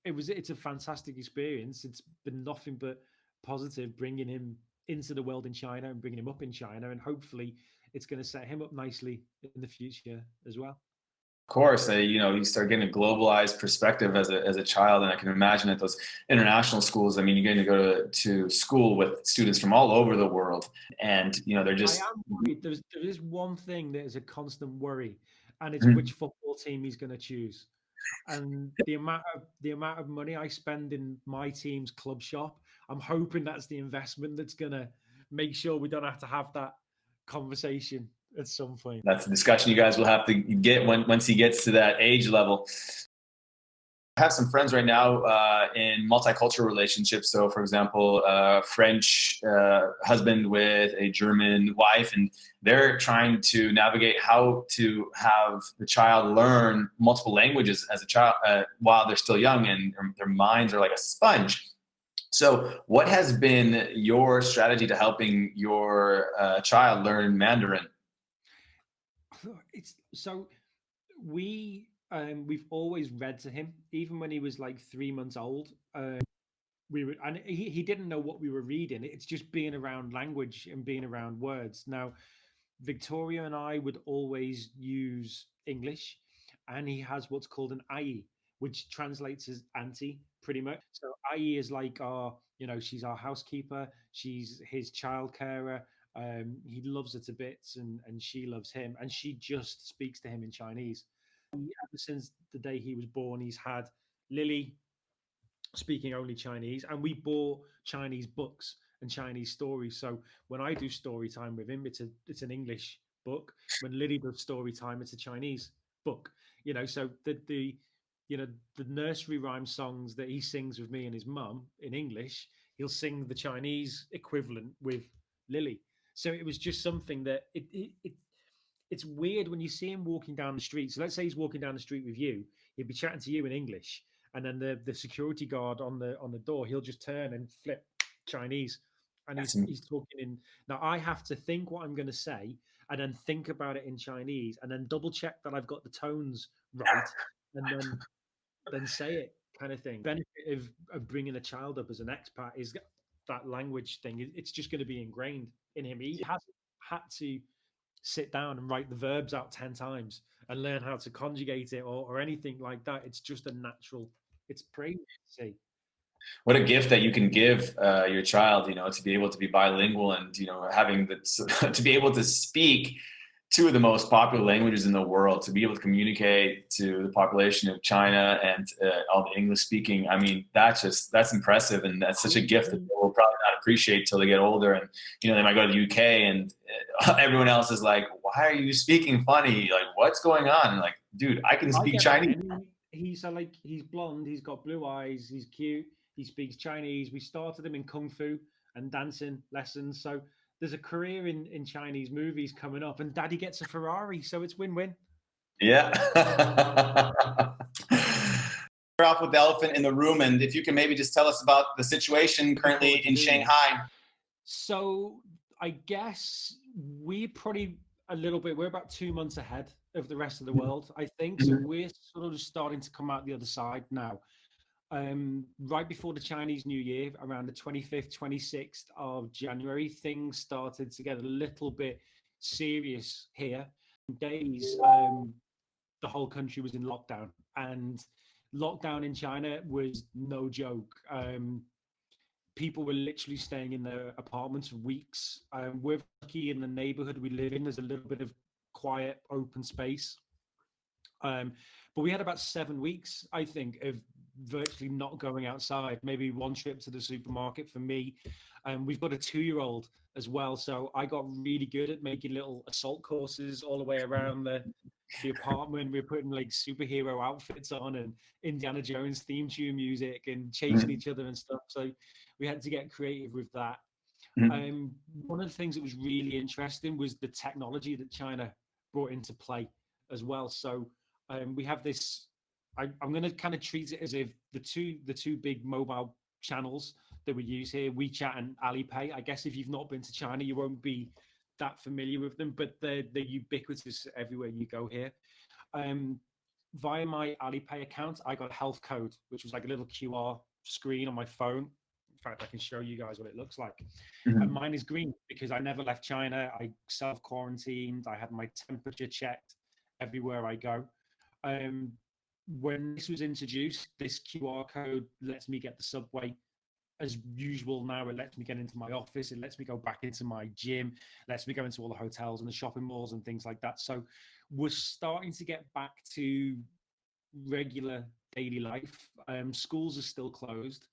it's a fantastic experience. It's been nothing but positive bringing him into the world in China and bringing him up in China, and hopefully it's going to set him up nicely in the future as well. Of course, you start getting a globalized perspective as a child, and I can imagine at those international schools. I mean, you're going to go to school with students from all over the world, and they're just. I am worried. There is one thing that is a constant worry, and it's which football team he's going to choose. And the amount of money I spend in my team's club shop, I'm hoping that's the investment that's going to make sure we don't have to have that conversation at some point. That's a discussion you guys will have to get once he gets to that age level. I have some friends right now in multicultural relationships. So, for example, a French husband with a German wife, and they're trying to navigate how to have the child learn multiple languages as a child while they're still young, and their minds are like a sponge. So, what has been your strategy to helping your child learn Mandarin? We've always read to him, even when he was like 3 months old. And he didn't know what we were reading. It's just being around language and being around words. Now, Victoria and I would always use English, and he has what's called an IE, which translates as auntie, pretty much. So IE is like she's our housekeeper. She's his child carer. He loves her to bits, and she loves him, and she just speaks to him in Chinese. Ever since the day he was born, he's had Lily speaking only Chinese, and we bought Chinese books and Chinese stories. So when I do story time with him, it's an English book. When Lily does story time, it's a Chinese book. So the nursery rhyme songs that he sings with me and his mum in English, he'll sing the Chinese equivalent with Lily. So it was just something that it's weird when you see him walking down the street. So let's say he's walking down the street with you, he'd be chatting to you in English, and then the security guard on the door, he'll just turn and flip Chinese, and he's talking in. Now I have to think what I'm going to say, and then think about it in Chinese, and then double check that I've got the tones right, and then say it, kind of thing. The benefit of bringing a child up as an expat is that language thing. It's just going to be ingrained in him. He hasn't had to sit down and write the verbs out 10 times and learn how to conjugate it or anything like that. It's just a natural, it's crazy to see. What a gift that you can give your child, to be able to be bilingual and, having to be able to speak two of the most popular languages in the world, to be able to communicate to the population of China and all the English speaking. I mean, that's impressive. And that's such a gift that they will probably not appreciate till they get older. And, they might go to the UK and everyone else is like, why are you speaking funny? Like, what's going on? And like, dude, I can speak Chinese. He's blonde. He's got blue eyes. He's cute. He speaks Chinese. We started him in Kung Fu and dancing lessons. So there's a career in Chinese movies coming up, and Daddy gets a Ferrari, so it's win-win. Yeah. We're off with the elephant in the room, and if you can maybe just tell us about the situation currently in Shanghai. So I guess we're about 2 months ahead of the rest of the world, I think. So we're sort of starting to come out the other side now. Right before the Chinese New Year, around the 25th, 26th of January, things started to get a little bit serious here. Days, the whole country was in lockdown, and lockdown in China was no joke. People were literally staying in their apartments for weeks. We're lucky in the neighborhood we live in. There's a little bit of quiet, open space. But we had about 7 weeks, I think, of virtually not going outside. Maybe one trip to the supermarket for me. We've got a 2-year-old as well, so I got really good at making little assault courses all the way around the apartment. We're putting like superhero outfits on and Indiana Jones theme tune music and chasing each other and stuff. So we had to get creative with that. One of the things that was really interesting was the technology that China brought into play as well. So we have this. I'm going to kind of treat it as if the two big mobile channels that we use here, WeChat and Alipay. I guess if you've not been to China, you won't be that familiar with them, but they're ubiquitous everywhere you go here. Via my Alipay account, I got a health code, which was like a little QR screen on my phone. In fact, I can show you guys what it looks like. And mine is green because I never left China. I self-quarantined. I had my temperature checked everywhere I go. When this was introduced, this QR code lets me get the subway as usual. Now it lets me get into my office, it lets me go back into my gym, lets me go into all the hotels and the shopping malls and things like that. So we're starting to get back to regular daily life. Schools are still closed,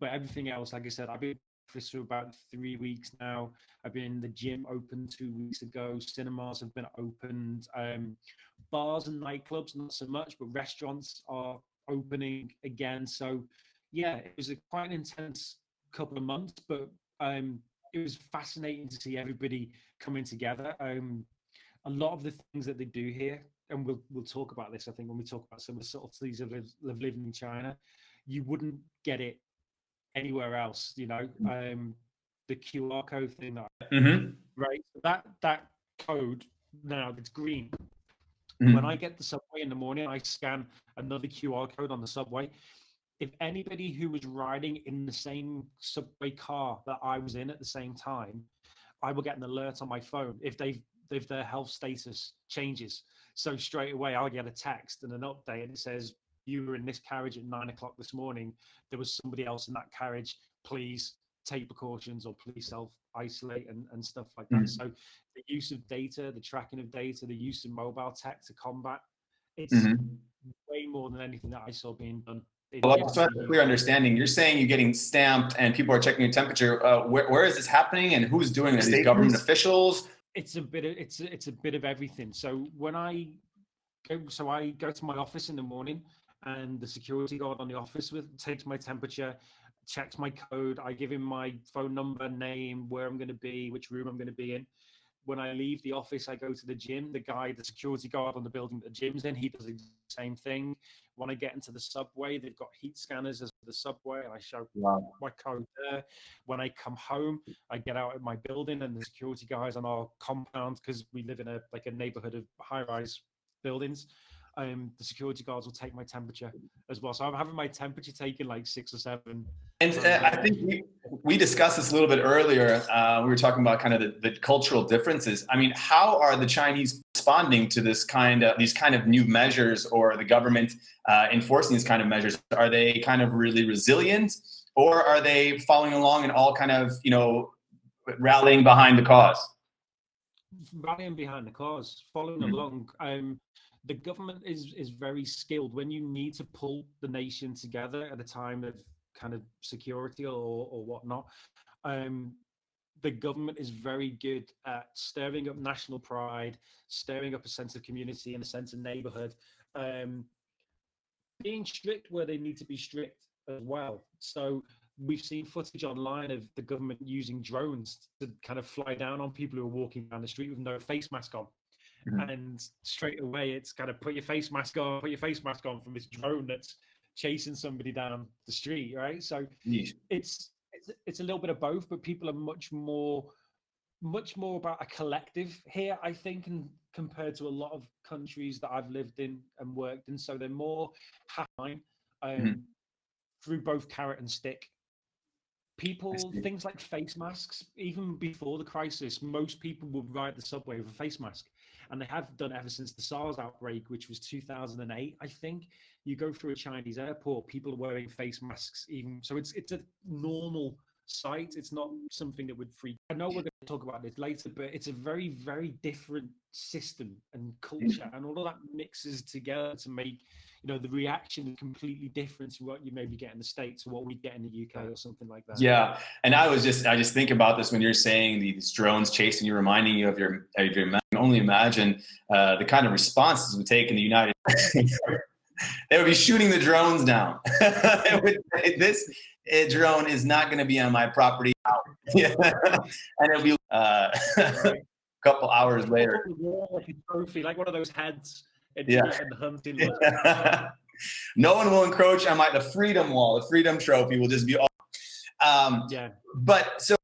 but everything else, like I said, I've been for about 3 weeks now. I've been in the gym open 2 weeks ago. Cinemas have been opened. Bars and nightclubs, not so much, but restaurants are opening again. So yeah, it was quite an intense couple of months, but it was fascinating to see everybody coming together. A lot of the things that they do here, and we'll talk about this, I think, when we talk about some of the subtleties of living in China, you wouldn't get it anywhere else. You know, the QR code thing, right? That code now, it's green. When I get the subway in the morning, I scan another QR code on the subway. If anybody who was riding in the same subway car that I was in at the same time, I will get an alert on my phone if their health status changes. So straight away, I'll get a text and an update, and it says, you were in this carriage at 9 o'clock this morning. There was somebody else in that carriage. Please take precautions, or please self-isolate and stuff like that. So the use of data, the tracking of data, the use of mobile tech to combat, it's way more than anything that I saw being done. Well, just so I have a clear understanding, you're saying you're getting stamped and people are checking your temperature. Where is this happening, and who's doing this? These government officials? It's a bit of everything. So when I go to my office in the morning, and the security guard on the office takes my temperature, checks my code. I give him my phone number, name, where I'm going to be, which room I'm going to be in. When I leave the office, I go to the gym. The security guard on the building that the gym's in, he does the same thing. When I get into the subway, they've got heat scanners as the subway, and I show my code there. When I come home, I get out of my building, and the security guys on our compound, because we live in a neighborhood of high-rise buildings, the security guards will take my temperature as well. So I'm having my temperature taken like 6 or 7. And I think we discussed this a little bit earlier. We were talking about kind of the cultural differences. I mean, how are the Chinese responding to these kind of new measures, or the government enforcing these kind of measures? Are they kind of really resilient, or are they following along and all kind of, rallying behind the cause? Rallying behind the cause, following along. The government is very skilled when you need to pull the nation together at a time of kind of security or whatnot. The government is very good at stirring up national pride, stirring up a sense of community and a sense of neighborhood, being strict where they need to be strict as well. So we've seen footage online of the government using drones to kind of fly down on people who are walking down the street with no face mask on. And straight away, it's kind of put your face mask on from this drone that's chasing somebody down the street, right? So it's a little bit of both, but people are much more about a collective here, I think, and compared to a lot of countries that I've lived in and worked in. So they're more happy. through both carrot and stick. People, things like face masks, even before the crisis, most people would ride the subway with a face mask. And they have done ever since the SARS outbreak, which was 2008, I think. You go through a Chinese airport, people are wearing face masks even. So it's a normal sight. It's not something that would freak. I know we're going to talk about this later, but it's a very, very different system and culture. And all of that mixes together to make, the reaction is completely different to what you maybe get in the States or what we get in the UK or something like that. Yeah. And I just think about this when you're saying these drones chasing you, reminding you of your I can only imagine the kind of responses we take in the United States. They would be shooting the drones down. This drone is not going to be on my property. Yeah. And it'll be a couple hours later. Like a trophy, like one of those heads in the hunting. No one will encroach on the freedom wall. The freedom trophy will just be But so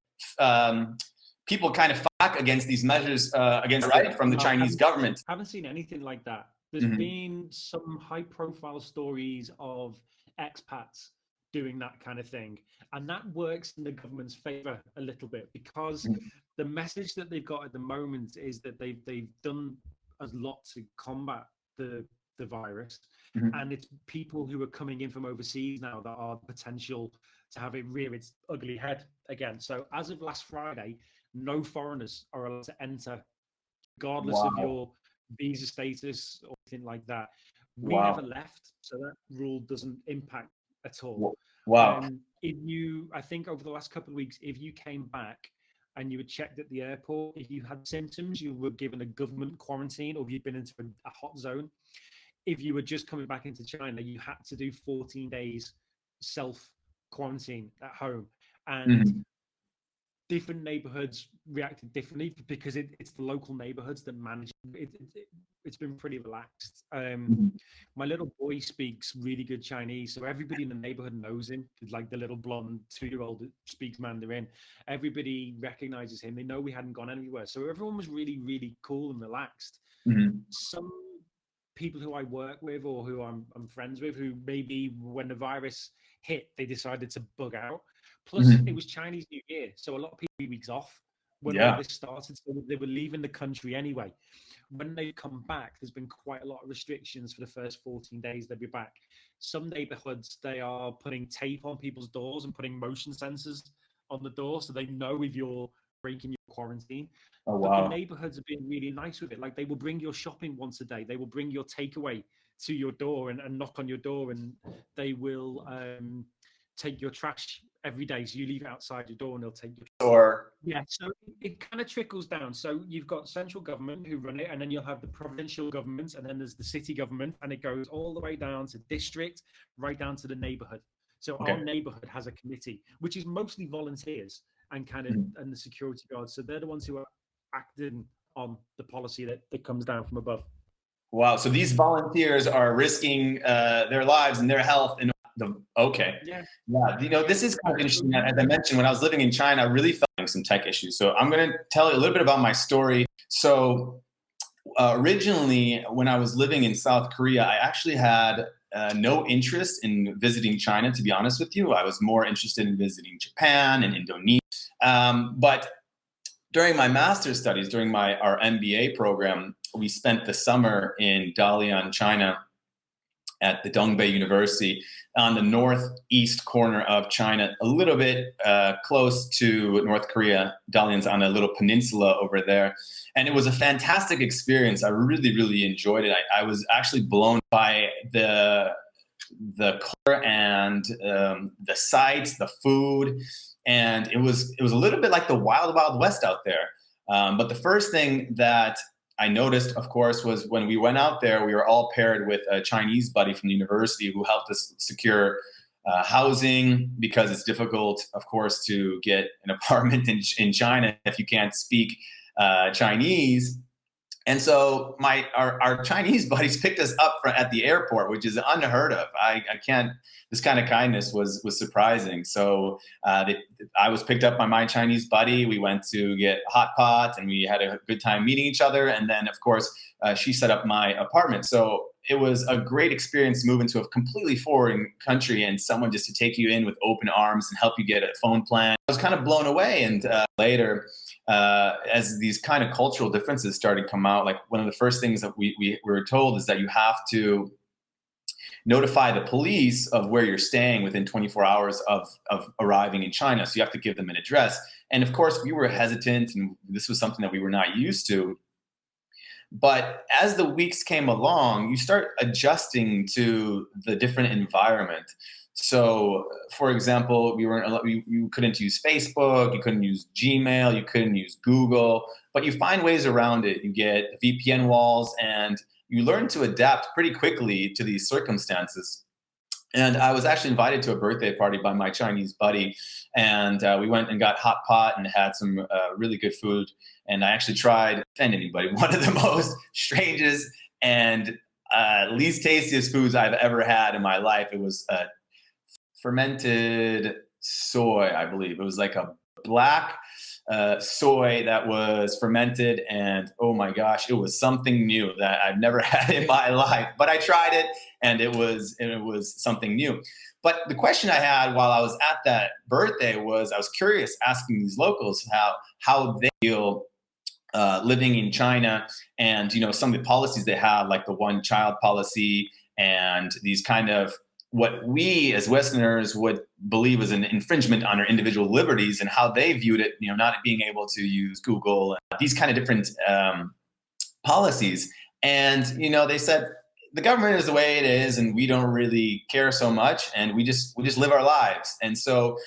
people kind of fight against these measures from the Chinese government. I haven't seen anything like that. There's been some high-profile stories of expats doing that kind of thing, and that works in the government's favor a little bit, because the message that they've got at the moment is that they've done a lot to combat the virus, and it's people who are coming in from overseas now that are potential to have it rear its ugly head again. So as of last Friday, no foreigners are allowed to enter, regardless of your visa status or anything like that. We never left, so that rule doesn't impact at all. Wow. I think over the last couple of weeks, if you came back and you were checked at the airport, if you had symptoms, you were given a government quarantine, or if you'd been into a hot zone. If you were just coming back into China, you had to do 14 days self-quarantine at home. And different neighborhoods reacted differently, because it's the local neighborhoods that manage it. It's been pretty relaxed. My little boy speaks really good Chinese, so everybody in the neighborhood knows him. Like the little blonde 2-year-old that speaks Mandarin, everybody recognizes him. They know we hadn't gone anywhere, so everyone was really, really cool and relaxed. Some people who I work with or who I'm friends with, who maybe when the virus hit, they decided to bug out. Plus, it was Chinese New Year, so a lot of people had weeks off when all this started. So they were leaving the country anyway. When they come back, there's been quite a lot of restrictions for the first 14 days they'll be back. Some neighborhoods, they are putting tape on people's doors and putting motion sensors on the door, so they know if you're breaking your quarantine. Oh, wow. But the neighborhoods have been really nice with it. Like, they will bring your shopping once a day. They will bring your takeaway to your door and knock on your door, and they will take your trash every day. So you leave it outside your door and they'll take your so it kind of trickles down. So you've got central government who run it, and then you'll have the provincial governments, and then there's the city government, and it goes all the way down to district, right down to the neighborhood. So our neighborhood has a committee, which is mostly volunteers and and the security guards. So they're the ones who are acting on the policy that comes down from above. Wow. So these volunteers are risking their lives and their health in this is kind of interesting. As I mentioned, when I was living in China, I really felt like some tech issues. So I'm going to tell you a little bit about my story. So originally, when I was living in South Korea, I actually had no interest in visiting China, to be honest with you. I was more interested in visiting Japan and Indonesia. But during my master's studies, during our MBA program, we spent the summer in Dalian, China, at the Dongbei University on the northeast corner of China, a little bit close to North Korea. Dalian's on a little peninsula over there. And it was a fantastic experience. I really, really enjoyed it. I was actually blown by the culture and the sights, the food. And it was a little bit like the wild, wild west out there. But the first thing that I noticed, of course, was when we went out there, we were all paired with a Chinese buddy from the university who helped us secure housing, because it's difficult, of course, to get an apartment in China if you can't speak Chinese. And so our Chinese buddies picked us up at the airport, which is unheard of. I can't. This kind of kindness was surprising. So I was picked up by my Chinese buddy. We went to get hot pot, and we had a good time meeting each other. And then, of course, she set up my apartment. So it was a great experience to move into a completely foreign country and someone just to take you in with open arms and help you get a phone plan. I was kind of blown away. And later, as these kind of cultural differences started to come out, like one of the first things that we were told is that you have to notify the police of where you're staying within 24 hours of arriving in China. So you have to give them an address. And of course, we were hesitant, and this was something that we were not used to. But as the weeks came along, you start adjusting to the different environment. So, for example, you couldn't use Facebook, you couldn't use Gmail, you couldn't use Google, but you find ways around it. You get VPN walls, and you learn to adapt pretty quickly to these circumstances. And I was actually invited to a birthday party by my Chinese buddy, and we went and got hot pot and had some really good food. And I actually tried, offend anybody, one of the most strangest and least tastiest foods I've ever had in my life. It was fermented soy, I believe. It was like a black soy that was fermented, and oh my gosh, it was something new that I've never had in my life. But I tried it, and it was something new. But the question I had while I was at that birthday was, I was curious, asking these locals how they feel living in China, and some of the policies they have, like the one-child policy, and these kind of what we as Westerners would believe is an infringement on our individual liberties, and how they viewed it, not being able to use Google, these kind of different policies. And, they said, the government is the way it is, and we don't really care so much, and we just live our lives. And so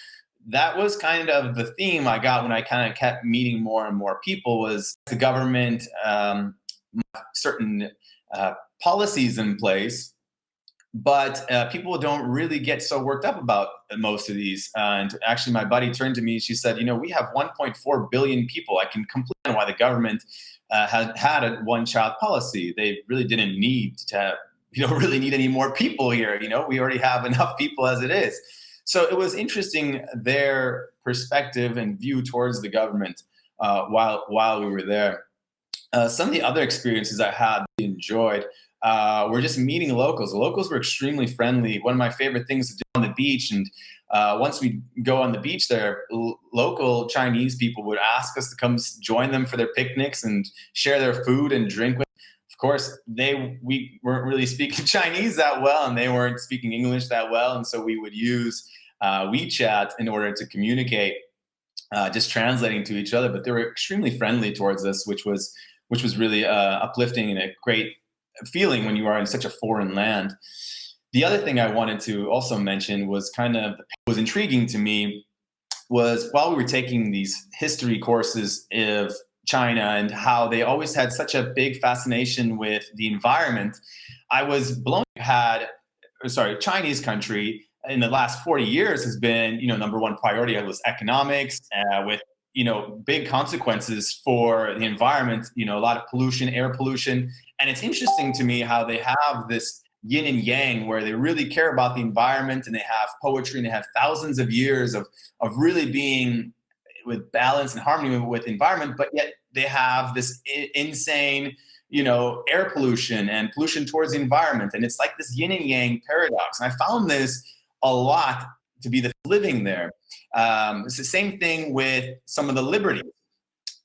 that was kind of the theme I got when I kind of kept meeting more and more people, was the government, certain policies in place, but people don't really get so worked up about most of these. And actually, my buddy turned to me, she said, we have 1.4 billion people. I can completely understand why the government had a one-child policy. They really didn't need to, really need any more people here. We already have enough people as it is. So it was interesting, their perspective and view towards the government while we were there. Some of the other experiences I had enjoyed were just meeting locals. The locals were extremely friendly. One of my favorite things to do on the beach, and once we go on the beach there, local Chinese people would ask us to come join them for their picnics and share their food and drink with. Of course, we weren't really speaking Chinese that well, and they weren't speaking English that well, and so we would use WeChat in order to communicate, just translating to each other. But they were extremely friendly towards us, which was really uplifting and a great feeling when you are in such a foreign land. The other thing I wanted to also mention was intriguing to me was, while we were taking these history courses of China and how they always had such a big fascination with the environment, I was blown. Chinese country in the last 40 years has been, number one priority was economics, with big consequences for the environment, a lot of pollution, air pollution. And it's interesting to me how they have this yin and yang, where they really care about the environment, and they have poetry, and they have thousands of years of really being with balance and harmony with the environment, but yet they have this insane, air pollution and pollution towards the environment. And it's like this yin and yang paradox. And I found this a lot to be the living there. It's the same thing with some of the liberties.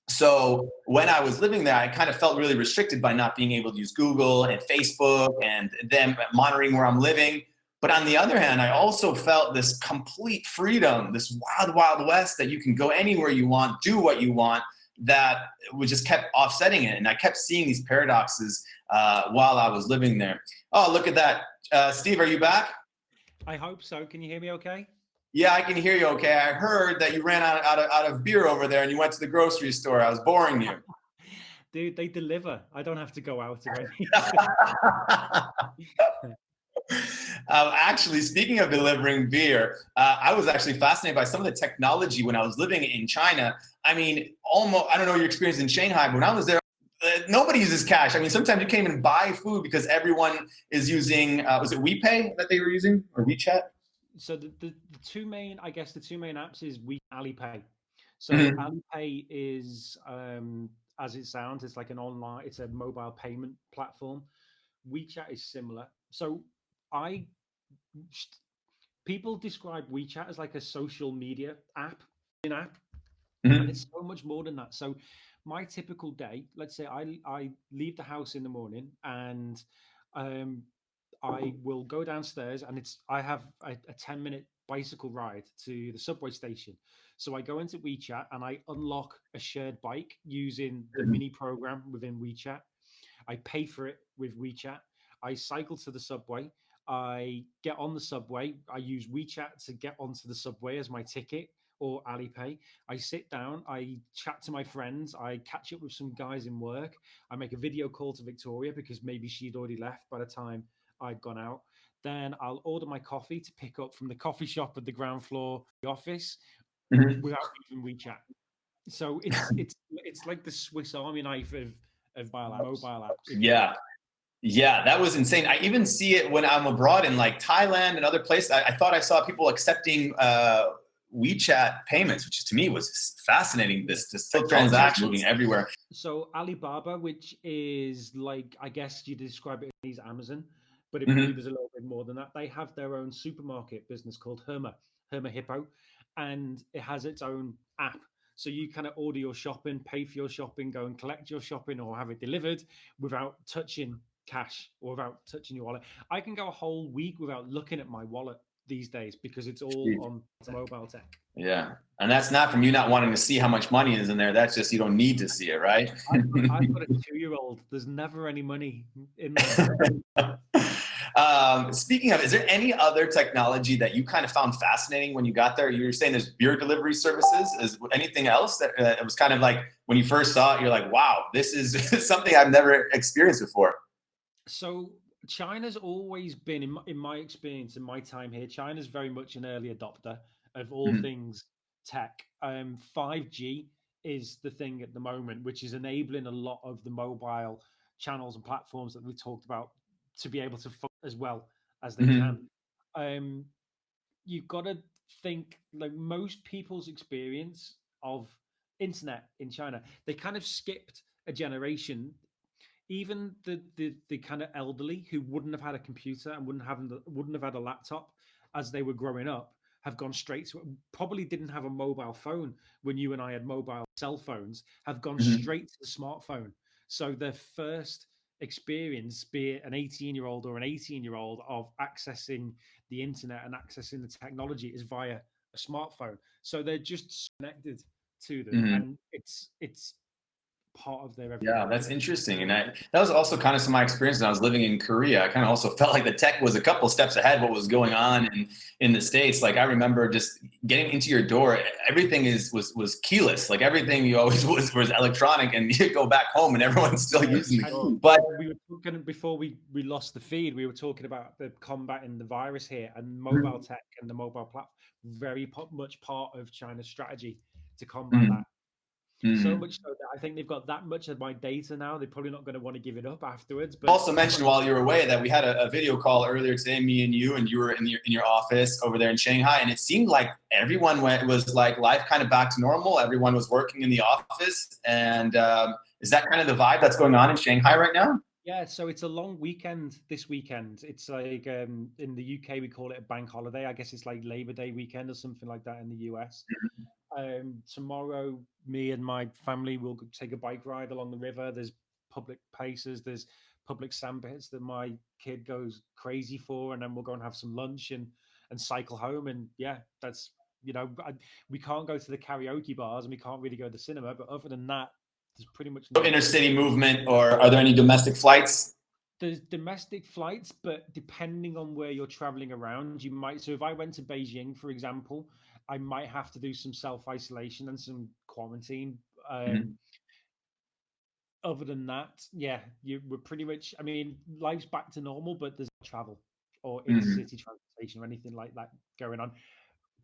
So when I was living there, I kind of felt really restricted by not being able to use Google and Facebook and them monitoring where I'm living. But on the other hand, I also felt this complete freedom, this wild, wild west, that you can go anywhere you want, do what you want, that we just kept offsetting it. And I kept seeing these paradoxes while I was living there. Oh, look at that. Steve, are you back? I hope so. Can you hear me okay? Yeah, I can hear you okay. I heard that you ran out of beer over there and you went to the grocery store. I was boring you. Dude, they deliver. I don't have to go out or anything. Actually, speaking of delivering beer, I was actually fascinated by some of the technology when I was living in China. I mean, almost, I don't know your experience in Shanghai, but when I was there, nobody uses cash. I mean, sometimes you can't even buy food because everyone is using, was it WePay that they were using, or WeChat? So the two main apps is Alipay. So Alipay is, as it sounds, it's like it's a mobile payment platform, WeChat is similar. So I people describe WeChat as like a social media app, and it's so much more than that. So my typical day, let's say I leave the house in the morning and I will go downstairs, and I have a 10-minute bicycle ride to the subway station. So I go into WeChat and I unlock a shared bike using the mini program within WeChat. I pay for it with WeChat. I cycle to the subway. I get on the subway. I use WeChat to get onto the subway as my ticket, or Alipay. I sit down. I chat to my friends. I catch up with some guys in work. I make a video call to Victoria because maybe she'd already left by the time I'd gone out. Then I'll order my coffee to pick up from the coffee shop at the ground floor of the office without even WeChat. So it's like the Swiss Army knife of mobile apps. Yeah, that was insane. I even see it when I'm abroad in like Thailand and other places. I thought I saw people accepting WeChat payments, which to me was fascinating. This transaction moving everywhere. So Alibaba, which is like, I guess you describe it as Amazon, but it really is a little bit more than that. They have their own supermarket business called Herma Hippo, and it has its own app. So you kind of order your shopping, pay for your shopping, go and collect your shopping or have it delivered without touching cash or without touching your wallet. I can go a whole week without looking at my wallet these days because it's all on mobile tech. Yeah. And that's not from you not wanting to see how much money is in there. That's just you don't need to see it, right? I've got a 2-year-old. There's never any money in there. Speaking of, is there any other technology that you kind of found fascinating when you got there? You were saying there's beer delivery services. Is anything else that it was kind of like when you first saw it, you're like, wow, this is something I've never experienced before? So China's always been, in my experience, in my time here, China's very much an early adopter of all things tech. 5G is the thing at the moment, which is enabling a lot of the mobile channels and platforms that we talked about to be able to function as well as they can. You've got to think, like, most people's experience of internet in China, they kind of skipped a generation. Even the kind of elderly who wouldn't have had a computer and wouldn't have had a laptop as they were growing up have gone straight to it. Probably didn't have a mobile phone when you and I had mobile cell phones, have gone straight to the smartphone. So their first experience, be it an 18-year-old or an 18-year-old, of accessing the internet and accessing the technology is via a smartphone. So they're just connected to them, and it's part of their everyday life. That's interesting. And that was also kind of some of my experience when I was living in Korea. I kind of also felt like the tech was a couple steps ahead what was going on in the States. Like I remember just getting into your door, everything was keyless. Like everything you always was electronic, and you go back home and everyone's still using it. But we were talking before we lost the feed, we were talking about the combating the virus here, and mobile tech and the mobile platform, very much part of China's strategy to combat that. So much so that I think they've got that much of my data now. They're probably not going to want to give it up afterwards. But also mentioned while you were away that we had a video call earlier today, me and you were in your office over there in Shanghai, and it seemed like everyone was like life kind of back to normal. Everyone was working in the office, and is that kind of the vibe that's going on in Shanghai right now? Yeah, so it's a long weekend this weekend. It's like in the UK we call it a bank holiday. I guess it's like Labor Day weekend or something like that in the US. Tomorrow, me and my family will take a bike ride along the river. There's public places, there's public sandpits that my kid goes crazy for, and then we'll go and have some lunch and cycle home. And yeah, that's, we can't go to the karaoke bars and we can't really go to the cinema, but other than that, there's pretty much no intercity movement. Or are there any domestic flights? There's domestic flights, but depending on where you're traveling around, you might. So if I went to Beijing, for example, I might have to do some self-isolation and some quarantine. Other than that, yeah, we're pretty much, I mean, life's back to normal, but there's no travel or intercity transportation or anything like that going on.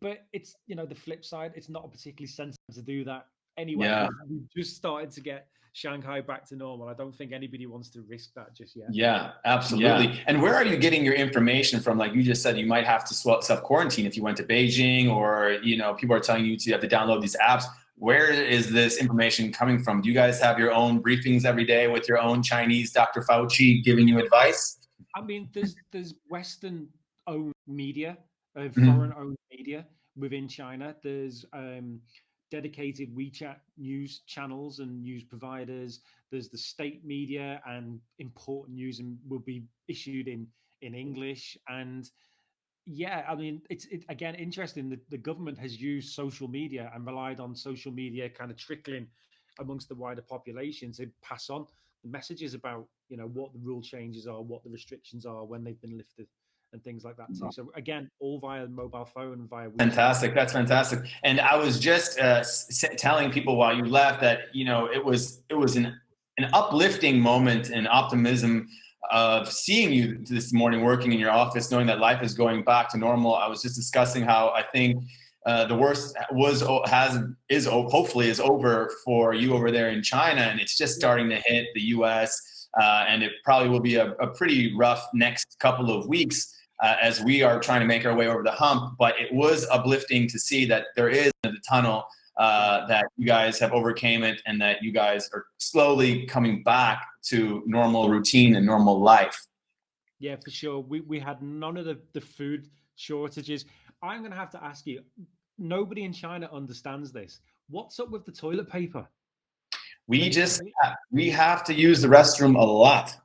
But it's, the flip side, it's not a particularly sensible to do that anyway. Yeah. We've just started to get Shanghai back to normal. I don't think anybody wants to risk that just yet. Yeah, absolutely. Yeah. And where are you getting your information from? Like you just said, you might have to self-quarantine if you went to Beijing, or, people are telling you to have to download these apps. where is this information coming from? Do you guys have your own briefings every day with your own Chinese Dr. Fauci giving you advice? I mean, there's Western owned media, Mhm. foreign owned media within China. There's dedicated WeChat news channels and news providers. There's the state media, and important news and will be issued in English. And yeah, I mean, it's again interesting that the government has used social media and relied on social media kind of trickling amongst the wider population to pass on the messages about, you know, what the rule changes are, what the restrictions are when they've been lifted, and things like that too. So again, all via mobile phone, via WeChat. Fantastic. That's fantastic. And I was just telling people while you left that, you know, it was an uplifting moment and optimism of seeing you this morning working in your office, knowing that life is going back to normal. I was just discussing how I think the worst hopefully is over for you over there in China, and it's just starting to hit the U.S. And it probably will be a pretty rough next couple of weeks as we are trying to make our way over the hump. But it was uplifting to see that there is the tunnel, that you guys have overcame it, and that you guys are slowly coming back to normal routine and normal life. Yeah, for sure. We had none of the food shortages. I'm going to have to ask you, nobody in China understands this. What's up with the toilet paper? We have to use the restroom a lot.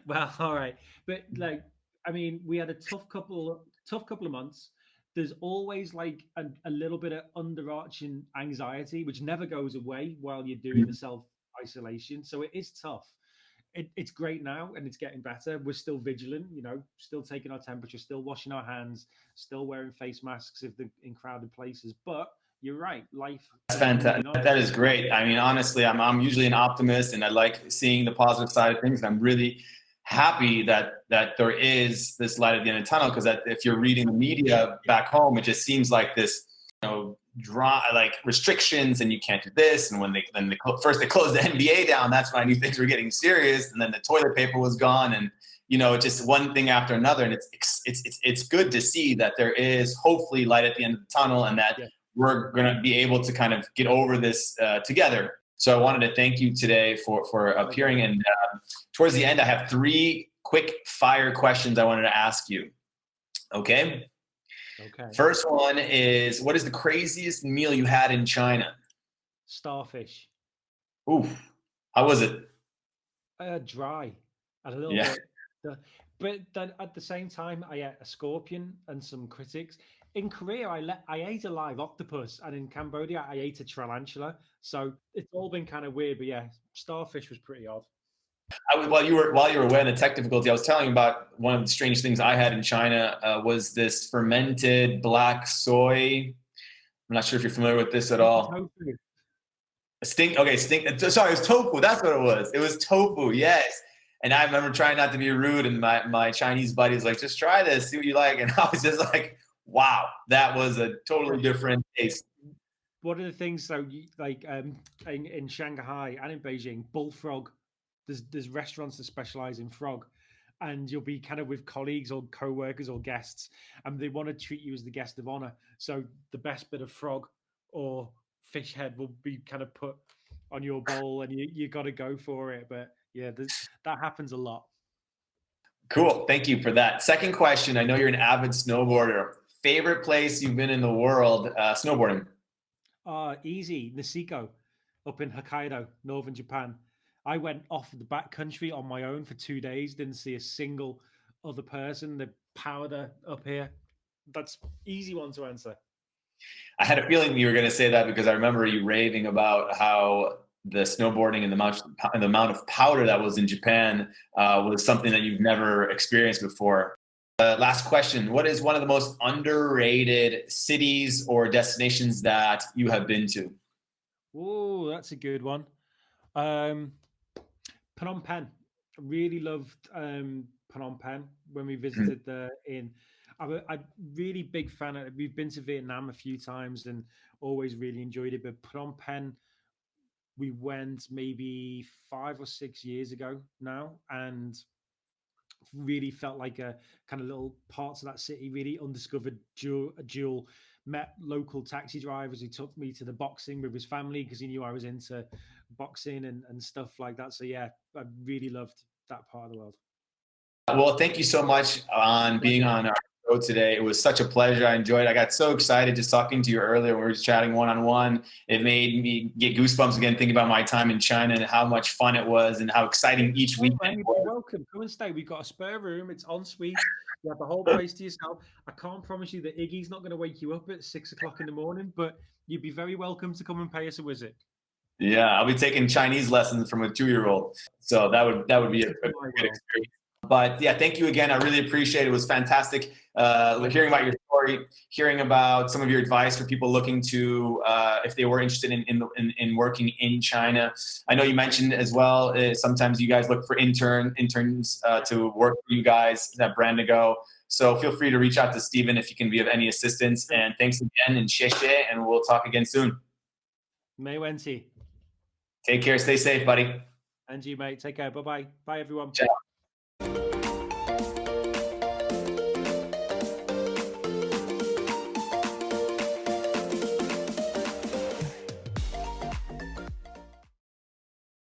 Well, all right. But like, I mean, we had a tough couple of months. There's always like a little bit of underarching anxiety, which never goes away while you're doing the self isolation. So it is tough. It's great now, and it's getting better. We're still vigilant, you know, still taking our temperature, still washing our hands, still wearing face masks if they're in crowded places. But you're right, life. That's fantastic. That is great. I mean, honestly, I'm usually an optimist, and I like seeing the positive side of things. I'm really happy that there is this light at the end of the tunnel, because if you're reading the media back home, it just seems like this, you know, like restrictions, and you can't do this. And when they first they closed the NBA down, that's when I knew things were getting serious. And then the toilet paper was gone, and you know, just one thing after another. And it's good to see that there is hopefully light at the end of the tunnel, and that we're going to be able to kind of get over this together. So I wanted to thank you today for appearing. And towards the end, I have 3 quick fire questions I wanted to ask you. Okay. Okay. First one is, what is the craziest meal you had in China? Starfish. Oof. How was it? Dry. A little bit. But then at the same time, I ate a scorpion and some critics. In Korea, I ate a live octopus, and in Cambodia, I ate a tarantula. So it's all been kind of weird. But yeah, starfish was pretty odd. While you were away on the tech difficulty, I was telling you about one of the strange things I had in China. Was this fermented black soy? I'm not sure if you're familiar with this at all. Tofu. Sorry, it was tofu. That's what it was. It was tofu. Yes. And I remember trying not to be rude, and my Chinese buddy's like, just try this, see what you like. And I was just like, wow, that was a totally different taste. One of the things, so like in Shanghai and in Beijing, bullfrog. There's restaurants that specialize in frog, and you'll be kind of with colleagues or co-workers or guests, and they want to treat you as the guest of honor. So the best bit of frog or fish head will be kind of put on your bowl, and you got to go for it. But yeah, that happens a lot. Cool. Thank you for that. Second question. I know you're an avid snowboarder. Favorite place you've been in the world snowboarding? Easy. Niseko, up in Hokkaido, northern Japan. I went off the back country on my own for 2 days. Didn't see a single other person. The powder up here. That's easy one to answer. I had a feeling you were going to say that, because I remember you raving about how the snowboarding and the amount of powder that was in Japan was something that you've never experienced before. Last question. What is one of the most underrated cities or destinations that you have been to? Oh, that's a good one. Phnom Penh. I really loved Phnom Penh when we visited the inn. I'm a really big fan of it. We've been to Vietnam a few times and always really enjoyed it. But Phnom Penh, we went maybe 5 or 6 years ago now, and really felt like a kind of little parts of that city, really undiscovered jewel. met local taxi drivers who took me to the boxing with his family because he knew I was into boxing and stuff like that. So yeah, I really loved that part of the world. Well, thank you so much on being on our show today. It was such a pleasure. I enjoyed it. I got so excited just talking to you earlier when we were just chatting one-on-one. It made me get goosebumps again thinking about my time in China and how much fun it was and how exciting each weekend was. You're welcome. Come and stay. We've got a spare room. It's en suite. You have the whole place to yourself. I can't promise you that Iggy's not going to wake you up at 6 o'clock in the morning, but you'd be very welcome to come and pay us a visit. Yeah, I'll be taking Chinese lessons from a 2-year-old. So that would be a good experience. But yeah, thank you again. I really appreciate it. It was fantastic hearing about your story, hearing about some of your advice for people looking to, if they were interested in working in China. I know you mentioned as well, sometimes you guys look for interns to work for you guys at Brandigo. So feel free to reach out to Steven if you can be of any assistance. And thanks again, and xie xie, and we'll talk again soon. Mei Wenqi. Take care. Stay safe, buddy. And you, mate. Take care. Bye-bye. Bye, everyone. Ciao.